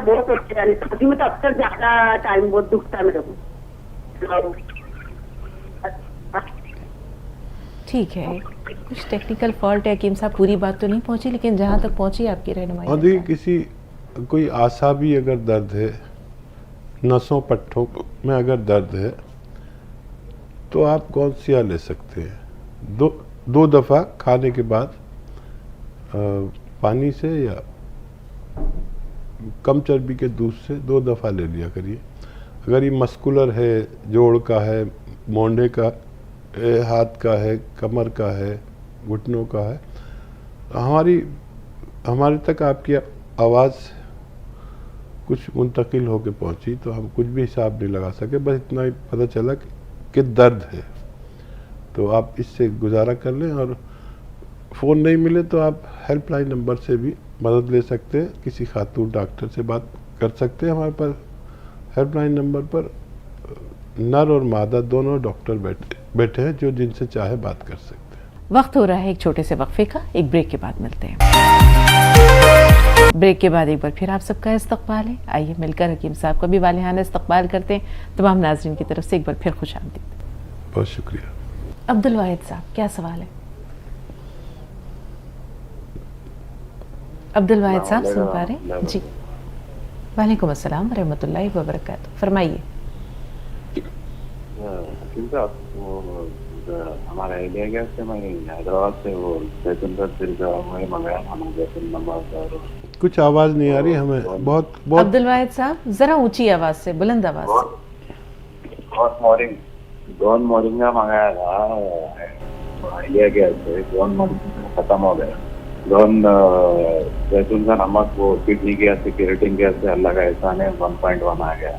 बहुत अच्छा है। छाती में तो अक्सर ज्यादा टाइम बहुत दुखता है मेरे को। ठीक है, कुछ टेक्निकल फॉल्ट है हकीम साहब, पूरी बात तो नहीं पहुंची, लेकिन जहाँ तक पहुंची आपकी रहनुमाई। और देखिए, किसी कोई आसाबी अगर दर्द है, नसों पट्टों में अगर दर्द है, तो आप कौन सिया ले सकते हैं। दो दफ़ा खाने के बाद पानी से या कम चर्बी के दूध से 2 दफ़ा ले लिया करिए। अगर ये मस्कुलर है, जोड़ का है, मोंढे का, हाथ का है, कमर का है, घुटनों का है, हमारे तक आपकी आवाज़ कुछ मुंतकिल होकर पहुंची, तो हम कुछ भी हिसाब नहीं लगा सके। बस इतना ही पता चला कि दर्द है, तो आप इससे गुजारा कर लें। और फ़ोन नहीं मिले तो आप हेल्पलाइन नंबर से भी मदद ले सकते हैं, किसी खातून डॉक्टर से बात कर सकते हैं। हमारे पास हेल्पलाइन नंबर पर नर और मादा दोनों डॉक्टर बैठे हैं, जो जिनसे चाहे बात कर सकते हैं। वक्त हो रहा है एक छोटे से वक्फे का, एक ब्रेक के बाद मिलते हैं। ब्रेक के बाद एक बार फिर आप सबका इस्तकबाल है। आइए मिलकर हकीम साहब का भी वालिहाना इस्तकबाल करते हैं। तमाम नाज़रीन की तरफ से एक बार फिर खुशामदीद। बहुत शुक्रिया। अब्दुल वाहिद साहब, क्या सवाल है? अब्दुल वाहिद साहब सुन पा रहे हैं जी? वालेकुम अस्सलाम रहमतुल्लाहि व बरकातहू, फरमाइए। हमारा आइडिया क्या है, मैं हैदराबाद से वो जैतून का सिरका मैं मंगाया था, जैतून नमक और कुछ आवाज़ नहीं आ रही हमें, बहुत अब्दुल वाहिद साहब जरा ऊंची आवाज़ से, बुलंद आवाज़ से। गॉन मोरिंगा मंगाया था, आइडिया क्या है, गॉन मोरिंगा खत्म हो गया। गॉन जैतून का नमक वो किडनी के से केरेटिन के से अल्लाह का एहसान है, 1.1 आ गया।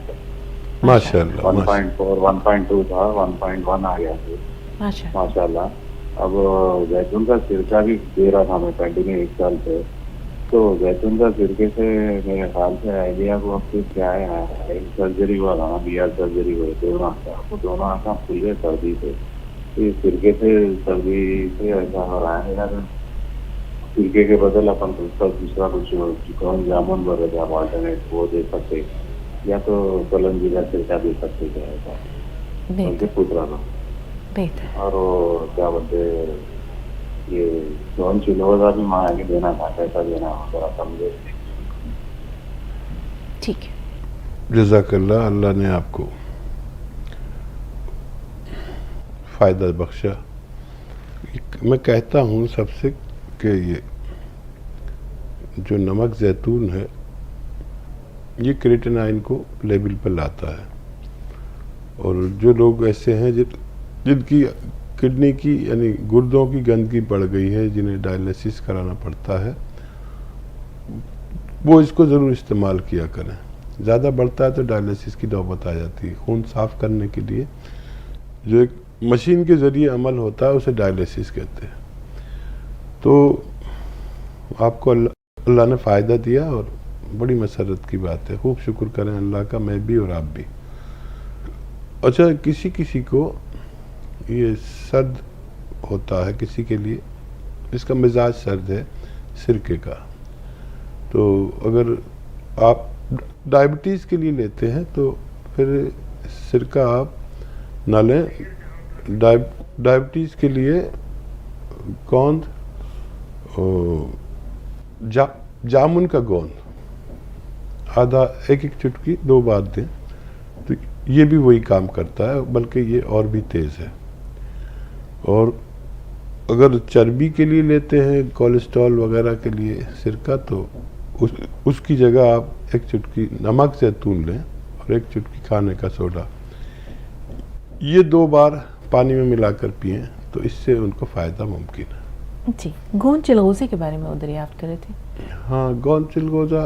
माशाल्लाह। 1.4 1.2 था, 1.1 आ गया माशाल्लाह। अब जैतून का सिरका भी दे रहा था मैं कंटिन्यू 1 साल से, तो जैतून का सिरके से मेरे ख्याल से आइडिया को अब फिर क्या है, सर्जरी हुआ था, BR सर्जरी हुई, दोनों आँखें खुल गए सर्दी से। तो सिरके से सर्दी से ऐसा हो रहा है यार, सिरके के बदल अपन दूसरा कुछ चिकन जामुन वगैरह आप ऑल्टरनेट वो दे सकते, या तो कलंजी का सिरका दे सकते, क्या ऐसा पूछ रहा था। और वो क्या बोलते, ये जॉन चिलोजा भी मांगा के देना था, कैसा देना हो जरा समझे। ठीक है, जज़ाकल्लाह, अल्लाह ने आपको फ़ायदा बख्शा। मैं कहता हूँ सबसे कि ये जो नमक जैतून है, ये क्रिएटिनाइन को लेवल पर लाता है। और जो लोग ऐसे हैं जिनकी किडनी की यानी गुर्दों की गंदगी बढ़ गई है, जिन्हें डायलिसिस कराना पड़ता है, वो इसको ज़रूर इस्तेमाल किया करें। ज़्यादा बढ़ता है तो डायलिसिस की नौबत आ जाती है। खून साफ़ करने के लिए जो एक मशीन के ज़रिए अमल होता है, उसे डायलिसिस कहते हैं। तो आपको अल्लाह ने फ़ायदा दिया और बड़ी मसरत की बात है, खूब शुक्र करें अल्लाह का, मैं भी और आप भी। अच्छा, किसी को ये सर्द होता है, किसी के लिए इसका मिजाज सर्द है सिरके का, तो अगर आप डायबिटीज़ के लिए लेते हैं तो फिर सिरका आप ना लें। डायबिटीज़ के लिए गोंद, जामुन का गोंद आधा एक चुटकी 2 बार दें, तो ये भी वही काम करता है, बल्कि ये और भी तेज़ है। और अगर चर्बी के लिए लेते हैं, कोलेस्ट्रॉल वगैरह के लिए सिरका, तो उसकी जगह आप 1 चुटकी नमक जैतून लें और 1 चुटकी खाने का सोडा, ये 2 बार पानी में मिलाकर पिएं, तो इससे उनको फ़ायदा मुमकिन है। जी, गोंद चिलगोज़े के बारे में वो दरियाफ्त कर रहे थे। हाँ, गोंद चिलगोज़ा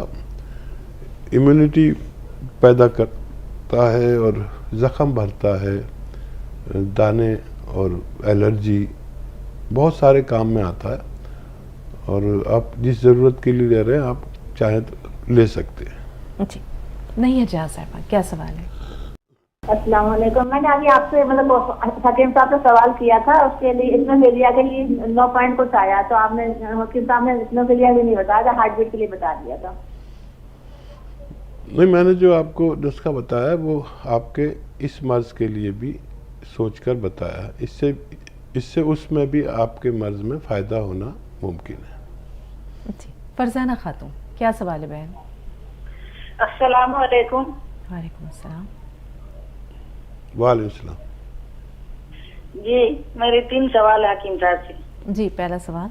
इम्यूनिटी पैदा करता है और ज़ख़म भरता है, दाने और एलर्जी बहुत सारे काम में आता है। और आप जिस ज़रूरत के लिए ले रहे हैं, आप चाहें तो ले सकते हैं। जी, नहीं है जहाँ साहबा, क्या सवाल है? अस्सलाम वालेकुम। मैंने अभी आपसे मतलब हकीम साहब से सवाल किया था, उसके लिए इस्नोफिलिया के लिए 9 पॉइंट कुछ आया, तो आपने हकीम साहब ने इस्नोफिलिया भी नहीं बताया था, हार्ट बीट के लिए बता दिया था। नहीं, मैंने जो आपको नुस्खा बताया वो आपके इस मर्ज़ के लिए भी सोचकर बताया। इससे इससे उसमें भी आपके मर्ज में फ़ायदा होना मुमकिन है। जी, फरजाना खातून, क्या सवाल है बहन? अस्सलाम वालेकुम। वालेकुम अस्सलाम। वालेकुम सलाम। जी, मेरे 3 सवाल है हकीम साहब से। जी, पहला सवाल।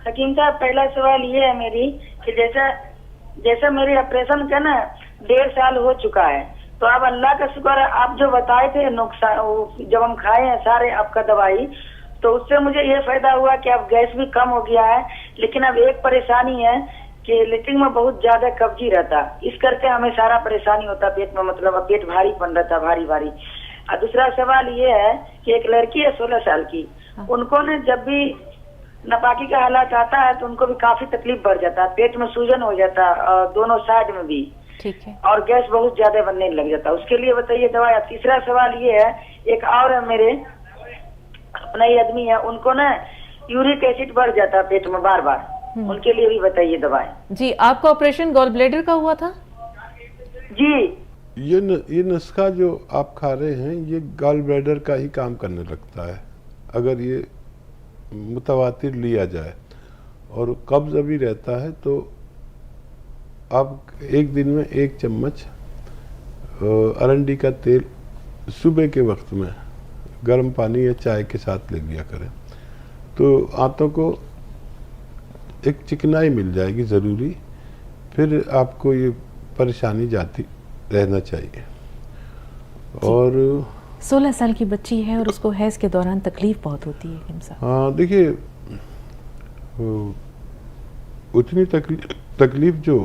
हकीम साहब, पहला सवाल ये है मेरी कि जैसा मेरे ऑपरेशन का ना 1.5 साल हो चुका है, तो अब अल्लाह का शुक्र है, आप जो बताए थे नुकसान जब हम खाए हैं सारे आपका दवाई, तो उससे मुझे ये फायदा हुआ कि अब गैस भी कम हो गया है। लेकिन अब एक परेशानी है कि लेटरिन में बहुत ज्यादा कब्जी रहता, इस करके हमें सारा परेशानी होता पेट में, मतलब पेट भारीपन रहता, भारी भारी। और दूसरा सवाल ये है कि एक लड़की है 16 साल की, उनको ने जब भी नापाकी का हालात आता है तो उनको भी काफी तकलीफ बढ़ जाता है, पेट में सूजन हो जाता है और दोनों साइड में भी, ठीक है, और गैस बहुत ज्यादा बनने लग जाता है। उसके लिए बताइए दवाई। तीसरा सवाल ये है, एक और है मेरे अपना ही आदमी है, उनको ना यूरिक एसिड बढ़ जाता है पेट में बार बार, उनके लिए भी बताइए दवाई। जी, आपका ऑपरेशन गॉल ब्लैडर का हुआ था? जी। ये नुस्खा जो आप खा रहे हैं ये गॉल ब्लैडर का ही काम करने लगता है अगर ये मुतवातिर लिया जाए, और कब्ज अभी रहता है तो आप एक दिन में 1 चम्मच अरंडी का तेल सुबह के वक्त में गर्म पानी या चाय के साथ ले लिया करें, तो आंतों को एक चिकनाई मिल जाएगी ज़रूरी, फिर आपको ये परेशानी जाती रहना चाहिए। और 16 साल की बच्ची है और उसको हैज़ के दौरान तकलीफ बहुत होती है हकीम साहब। हाँ, देखिए उतनी तकलीफ जो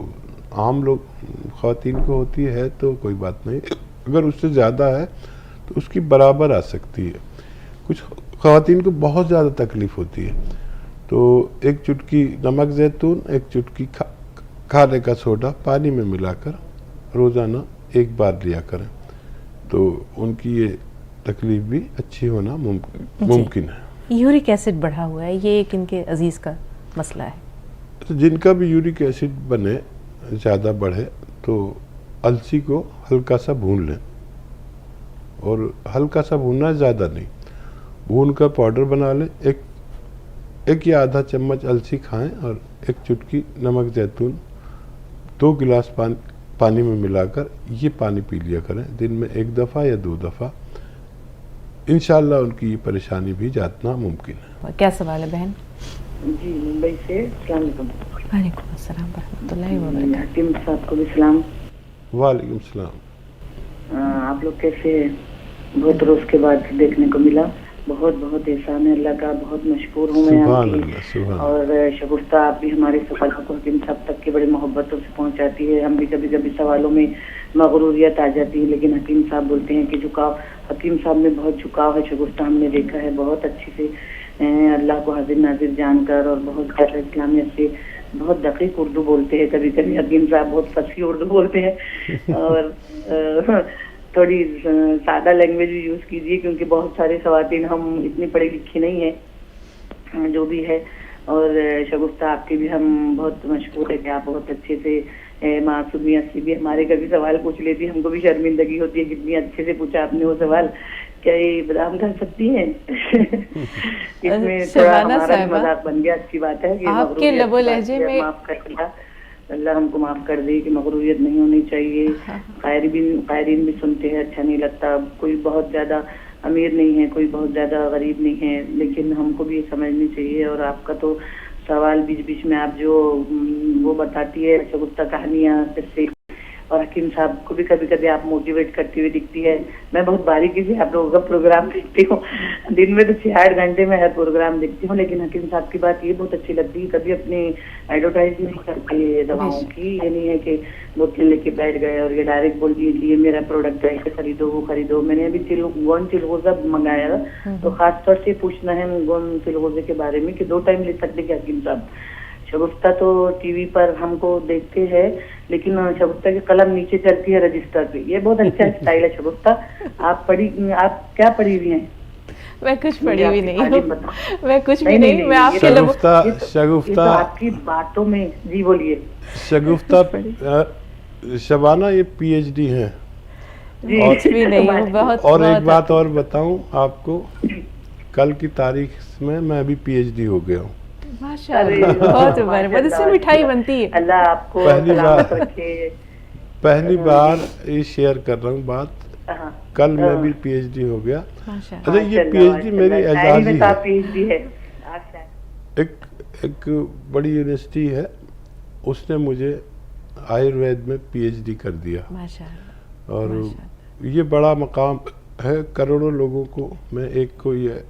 आम लोग ख़वातीन को होती है तो कोई बात नहीं, अगर उससे ज़्यादा है तो उसकी बराबर आ सकती है। कुछ ख़वातीन को बहुत ज़्यादा तकलीफ होती है, तो 1 चुटकी नमक ज़ैतून, 1 चुटकी खाने का सोडा पानी में मिलाकर रोज़ाना 1 बार लिया करें, तो उनकी ये तकलीफ भी अच्छी होना मुमकिन है। यूरिक एसिड बढ़ा हुआ है, ये एक इनके अजीज़ का मसला है। तो जिनका भी यूरिक एसिड बने, ज़्यादा बढ़े, तो अलसी को हल्का सा भून लें, और हल्का सा भूनना, ज़्यादा नहीं, भून कर पाउडर बना लें। एक या आधा चम्मच अलसी खाएं और 1 चुटकी नमक ज़ैतून 2 गिलास पानी में मिलाकर ये पानी पी लिया करें दिन में 1 दफ़ा या 2 दफ़ा। इंशाअल्लाह उनकी ये परेशानी भी जातना मुमकिन है। क्या सवाल है बहन? जी, मुंबई से। अस्सलाम वालेकुम। वालेकुम अस्सलाम वरहमतुल्लाहि व बरकातहू। हकीम साहब को भी सलाम। वालेकुम सलाम। आप लोग कैसे? बहुत रोज के बाद देखने को मिला, बहुत बहुत एहसान है अल्लाह का, बहुत मशहूर हूँ मैं आपकी। और शगुफ्ता, आप भी हमारे सवालों को हकीम साहब तक के बड़ी मोहब्बतों से पहुँचाती है। हम भी कभी कभी सवालों में मगरूरियत आ जाती है, लेकिन हकीम साहब बोलते हैं कि झुकाव, हकीम साहब में बहुत झुकाव है शगुफ्ता, हमने देखा है बहुत अच्छे से अल्लाह को हाजिर नाजिर जानकर, और बहुत ज़्यादा इस्लामियत से बहुत दकीक उर्दू बोलते हैं। कभी कभी हकीम साहब बहुत फसी उर्दू बोलते हैं, और थोड़ी सादा लैंग्वेज भी यूज़ कीजिए, क्योंकि बहुत सारे ख़वातीन हम इतनी पढ़ी लिखी नहीं है जो भी है। और शगुफ्ता, आपके भी हम बहुत मशहूर है कि आप बहुत अच्छे से मासूमियत से भी हमारे कभी सवाल पूछ लेती है, हमको भी शर्मिंदगी होती है कितनी अच्छे से पूछा आपने वो सवाल, क्या ये बदाम कर सकती हैं? इसमें थोड़ा हमारा मजाक बन गया, अच्छी बात है कि आपके लबो लहजे में माफ कर दिया, अल्लाह हमको माफ कर दे कि मगरूरियत नहीं होनी चाहिए। कायरीन भी सुनते हैं, अच्छा नहीं लगता, कोई बहुत ज्यादा अमीर नहीं है, कोई बहुत ज्यादा गरीब नहीं है, लेकिन हमको भी ये समझनी चाहिए। और आपका तो सवाल बीच बीच में आप जो वो बताती है शगुफ्ता कहानियाँ किससे, और हकीम साहब को भी कभी कभी आप मोटिवेट करती हुई दिखती है। मैं बहुत बारीकी से आप लोगों का प्रोग्राम देखती हूँ, दिन में तो 6-8 घंटे में हर प्रोग्राम देखती हूँ, लेकिन हकीम साहब की बात ये बहुत अच्छी लगती है, कभी अपनी एडवर्टाइज नहीं करती दवाओं की। ये नहीं है कि बोतल लेके बैठ गए और ये डायरेक्ट बोल दिए कि ये मेरा प्रोडक्ट है, इसे खरीदो वो खरीदो। मैंने अभी गोन चिलगोजा मंगाया, तो खासतौर से पूछना है गोन चिलगोजे के बारे में कि 2 टाइम ले सकते क्या हकीम साहब? शगुफ्ता तो टीवी पर हमको देखते हैं, लेकिन शगुफ्ता की कलम नीचे चलती है रजिस्टर पे, ये बहुत अच्छा स्टाइल है शगुफ्ता। आप क्या पढ़ी हुई हैं? मैं कुछ पढ़ी हुई नहीं हूँ, मैं कुछ भी नहीं, मैं आपके शगुफ्ता आपकी बातों में। जी बोलिए। शगुफ्ता शबाना ये PhD हैं। कुछ भी नहीं हूँ, बहुत। और एक बात और बताऊं आपको, कल की तारीख में मैं अभी PhD हो गया हूँ। माशाअल्लाह, बहुत मुबारक। इससे मिठाई बनती है। अल्लाह आपको पहली सलामत बार रखे। पहली बार ये शेयर कर रहा हूँ बात। हाँ, कल मैं भी PhD हो गया। माशाअल्लाह। अच्छा, ये PhD मेरी एजाज़ी है। PhD है। एक बड़ी यूनिवर्सिटी है, उसने मुझे आयुर्वेद में PhD कर दिया। माशाअल्लाह। और ये बड़ा मकाम है, करोड़ों लोगों को में एक को ये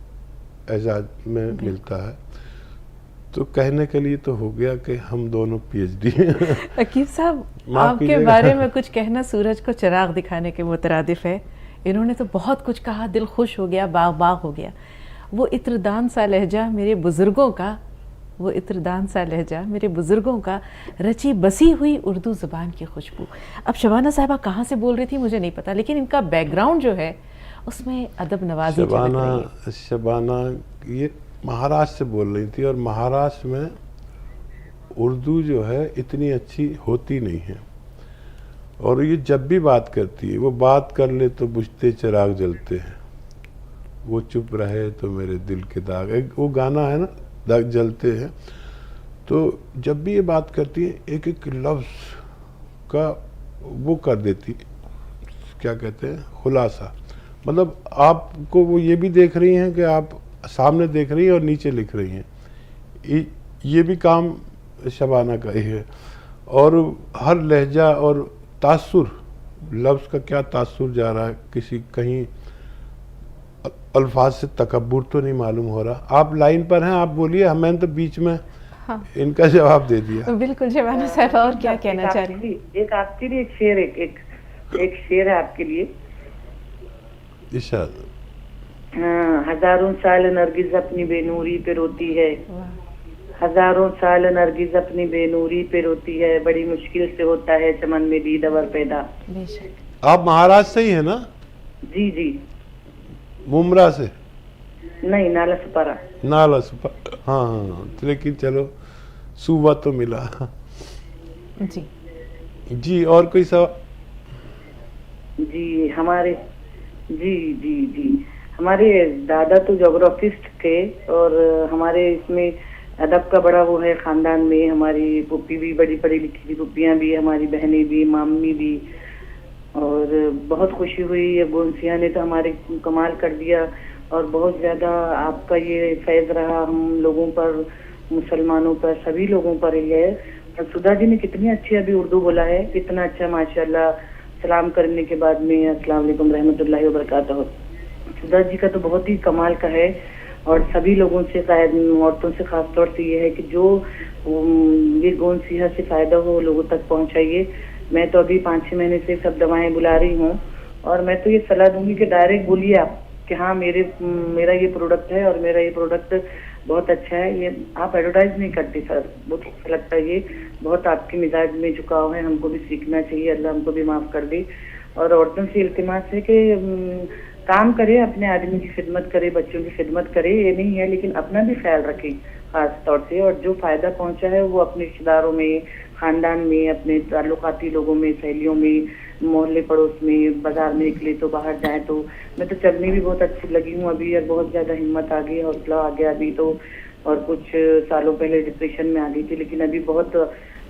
एजाज में मिलता है। तो कहने के लिए तो हो गया कि हम दोनों PhD हैं। हकीम साहब, माफ आपके कीजिएगा। बारे में कुछ कहना सूरज को चिराग दिखाने के मुतरादिफ है। इन्होंने तो बहुत कुछ कहा, दिल खुश हो गया, बाग बाग हो गया। वो इत्रदान सा लहजा मेरे बुजुर्गों का, वो इत्रदान सा लहजा मेरे बुजुर्गों का, रची बसी हुई उर्दू ज़बान की खुशबू। अब शबाना साहिबा कहाँ से बोल रही थी मुझे नहीं पता, लेकिन इनका बैकग्राउंड जो है उसमें अदब नवाजी झलक रही है। शबाना ये महाराष्ट्र से बोल रही थी, और महाराष्ट्र में उर्दू जो है इतनी अच्छी होती नहीं है। और ये जब भी बात करती है, वो बात कर ले तो बुझते चिराग जलते हैं, वो चुप रहे तो मेरे दिल के दाग, एक वो गाना है ना, दाग जलते हैं। तो जब भी ये बात करती है, एक एक लफ्ज़ का वो कर देती, क्या कहते हैं, खुलासा। मतलब आपको वो ये भी देख रही हैं कि आप सामने देख रही हैं और नीचे लिख रही हैं। ये भी काम शबाना का ही है। और हर लहजा और तासुर, लफ्ज़ का क्या तासुर जा रहा है, किसी कहीं अल्फाज से तकब्बुर तो नहीं मालूम हो रहा। आप लाइन पर हैं, आप बोलिए, मैंने तो बीच में हाँ। इनका जवाब दे दिया। बिल्कुल शबाना साहिबा, और क्या कहना चाह रही हैं? एक आपके लिए एक शेर, एक शेर है आपके लिए। इशाद। हाँ, हजारों साल नरगिस अपनी बेनूरी पे रोती है, हजारों साल नरगिस अपनी बेनूरी पे रोती है, बड़ी मुश्किल से होता है चमन में दीदावर पैदा। बेशक। आप महाराष्ट्र से ही है ना? जी जी। मुमरा से? नहीं, नाला सुपारा। नाला सुपारा, हाँ हाँ, लेकिन चलो सूबा तो मिला। जी जी, और कोई सवाल? जी हमारे हमारे दादा तो जोग्राफिस्ट थे, और हमारे इसमें अदब का बड़ा वो है खानदान में। हमारी पुप्पी भी बड़ी पढ़ी लिखी थी, पुप्पियाँ भी, हमारी बहनें भी, मामी भी। और बहुत खुशी हुई, ये गोंसिया ने तो हमारे कमाल कर दिया। और बहुत ज़्यादा आपका ये फैज़ रहा हम लोगों पर, मुसलमानों पर, सभी लोगों पर ही है। और सुधा जी ने कितनी अच्छी अभी उर्दू बोला है, कितना अच्छा, माशाल्लाह। सलाम करने के बाद में अस्सलाम वालेकुम रहमतुल्लाहि व बरकातहू। सुधा जी का तो बहुत ही कमाल का है। और सभी लोगों से, औरतों से खास तौर से ये है कि जो ये गोंद सिहा से फायदा हो लोगों तक पहुंचाइए। मैं तो अभी 5-6 महीने से सब दवाएं बुला रही हूँ, और मैं तो ये सलाह दूंगी कि डायरेक्ट बोलिए आप कि हाँ मेरा ये प्रोडक्ट है और मेरा ये प्रोडक्ट बहुत अच्छा है। ये आप एडवर्टाइज नहीं करते सर, बहुत अच्छा लगता है। ये बहुत आपके मिजाज में झुकाव है, हमको भी सीखना चाहिए, अल्लाह हमको भी माफ कर दे। और औरतों से इल्तिमास है कि काम करे, अपने आदमी की खिदमत करे, बच्चों की खिदमत करे, ये नहीं है, लेकिन अपना भी ख्याल रखें खास तौर से। और जो फायदा पहुंचा है वो अपने रिश्तेदारों में, खानदान में, अपने ताल्लुकाती लोगों में, सहेलियों में, मोहल्ले पड़ोस में, बाजार में निकले तो, बाहर जाए तो। मैं तो चलने भी बहुत अच्छी लगी हूँ अभी, और बहुत ज्यादा हिम्मत आ गई, हौसला आ गया अभी तो। और कुछ सालों पहले डिप्रेशन में आ गई थी, लेकिन अभी बहुत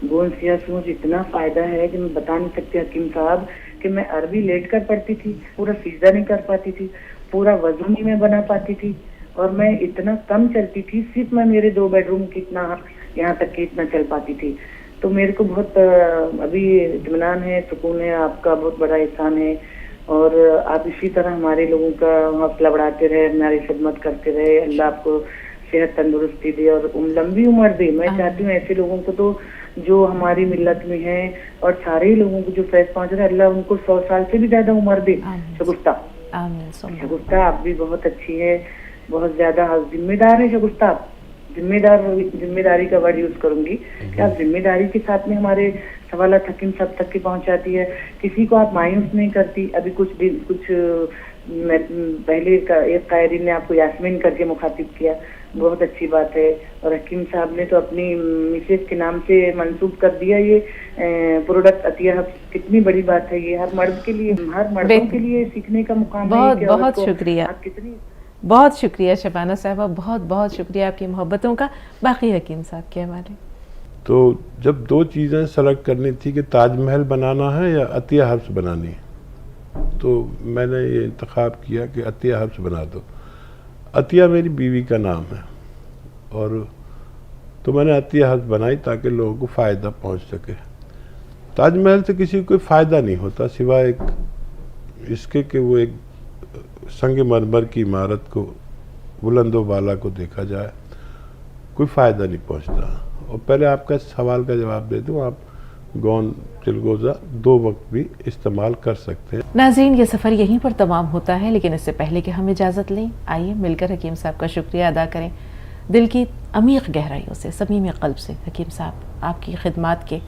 गोंद सिहा से मुझे इतना फायदा है कि मैं बता नहीं सकती हकीम साहब, कि मैं अरबी लेट कर पढ़ती थी, पूरा सीधा नहीं कर पाती थी, पूरा वजन नहीं मैं बना पाती थी, और मैं इतना कम चलती थी, सिर्फ मैं मेरे 2 बेडरूम की इतना यहाँ तक की इतना चल पाती थी। तो मेरे को बहुत अभी इत्मीनान है, सुकून है, आपका बहुत बड़ा एहसान है। और आप इसी तरह हमारे लोगों का हौसला बढ़ाते रहे, हमारी खिदमत करते रहे, अल्लाह आपको सेहत तंदुरुस्ती दे और लंबी उम्र दे। मैं चाहती हूँ ऐसे लोगों को तो जो हमारी मिल्लत में है, और सारे लोगों को जो फैज पहुँच रहा है, अल्लाह उनको 100 साल से भी ज्यादा उम्र दे। शगुफ्ता, शगुफ्ता आप भी बहुत अच्छी है, बहुत ज्यादा जिम्मेदार है शगुफ्ता आप। जिम्मेदारी का वर्ड यूज करूंगी कि आप जिम्मेदारी के साथ में हमारे सवालात हकीम सब तक की पहुंचाती है। किसी को आप मायूस नहीं करती। अभी कुछ पहले एक कायरीन ने आपको यास्मीन करके मुखातिब किया, बहुत अच्छी बात है। और हकीम साहब ने तो अपनी मिसेज के नाम से मंसूब कर दिया ये प्रोडक्ट अतिया। कितनी बड़ी बात है ये, हर मर्द के लिए, हर मर्दों के लिए सीखने का मुकाम है। बहुत शुक्रिया। आप कितनी बहुत शुक्रिया शबाना साहबा, बहुत बहुत शुक्रिया आपकी मोहब्बतों का। बाकी हकीम साहब के हमारे तो जब दो चीज़ें सेलेक्ट करनी थी कि ताजमहल बनाना है या अतिया हब्स बनानी है, तो मैंने ये इंतखाब किया कि अतिया हब्स बना दो। अतिया मेरी बीवी का नाम है, और तो मैंने अतिया हब्स बनाई ताकि लोगों को फ़ायदा पहुंच सके। ताजमहल से किसी को कोई फ़ायदा नहीं होता सिवाय एक इसके कि वो एक संगमरमर की इमारत को, बुलंदो वाला को देखा जाए, कोई फ़ायदा नहीं पहुंचता। और पहले आपका सवाल का जवाब दे दूँ, आप गौन चिलगोज़ा 2 वक्त भी इस्तेमाल कर सकते हैं। नाज़रीन, ये सफ़र यहीं पर तमाम होता है, लेकिन इससे पहले कि हम इजाज़त लें, आइए मिलकर हकीम साहब का शुक्रिया अदा करें दिल की अमीक़ गहराइयों से, समीम क़ल्ब से। हकीम साहब, आपकी खिदमात के,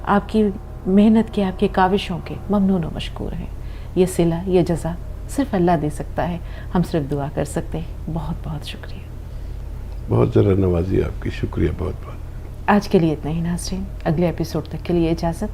आपकी मेहनत के, आपकी काविशों के ममनून व मशकूर हैं। ये सिला, ये जज़ा सिर्फ़ अल्लाह दे सकता है, हम सिर्फ दुआ कर सकते हैं। बहुत बहुत शुक्रिया। बहुत ज़रा नवाजी आपकी, शुक्रिया बहुत बहुत। आज के लिए इतना ही नाज़रीन, अगले एपिसोड तक के लिए इजाज़त।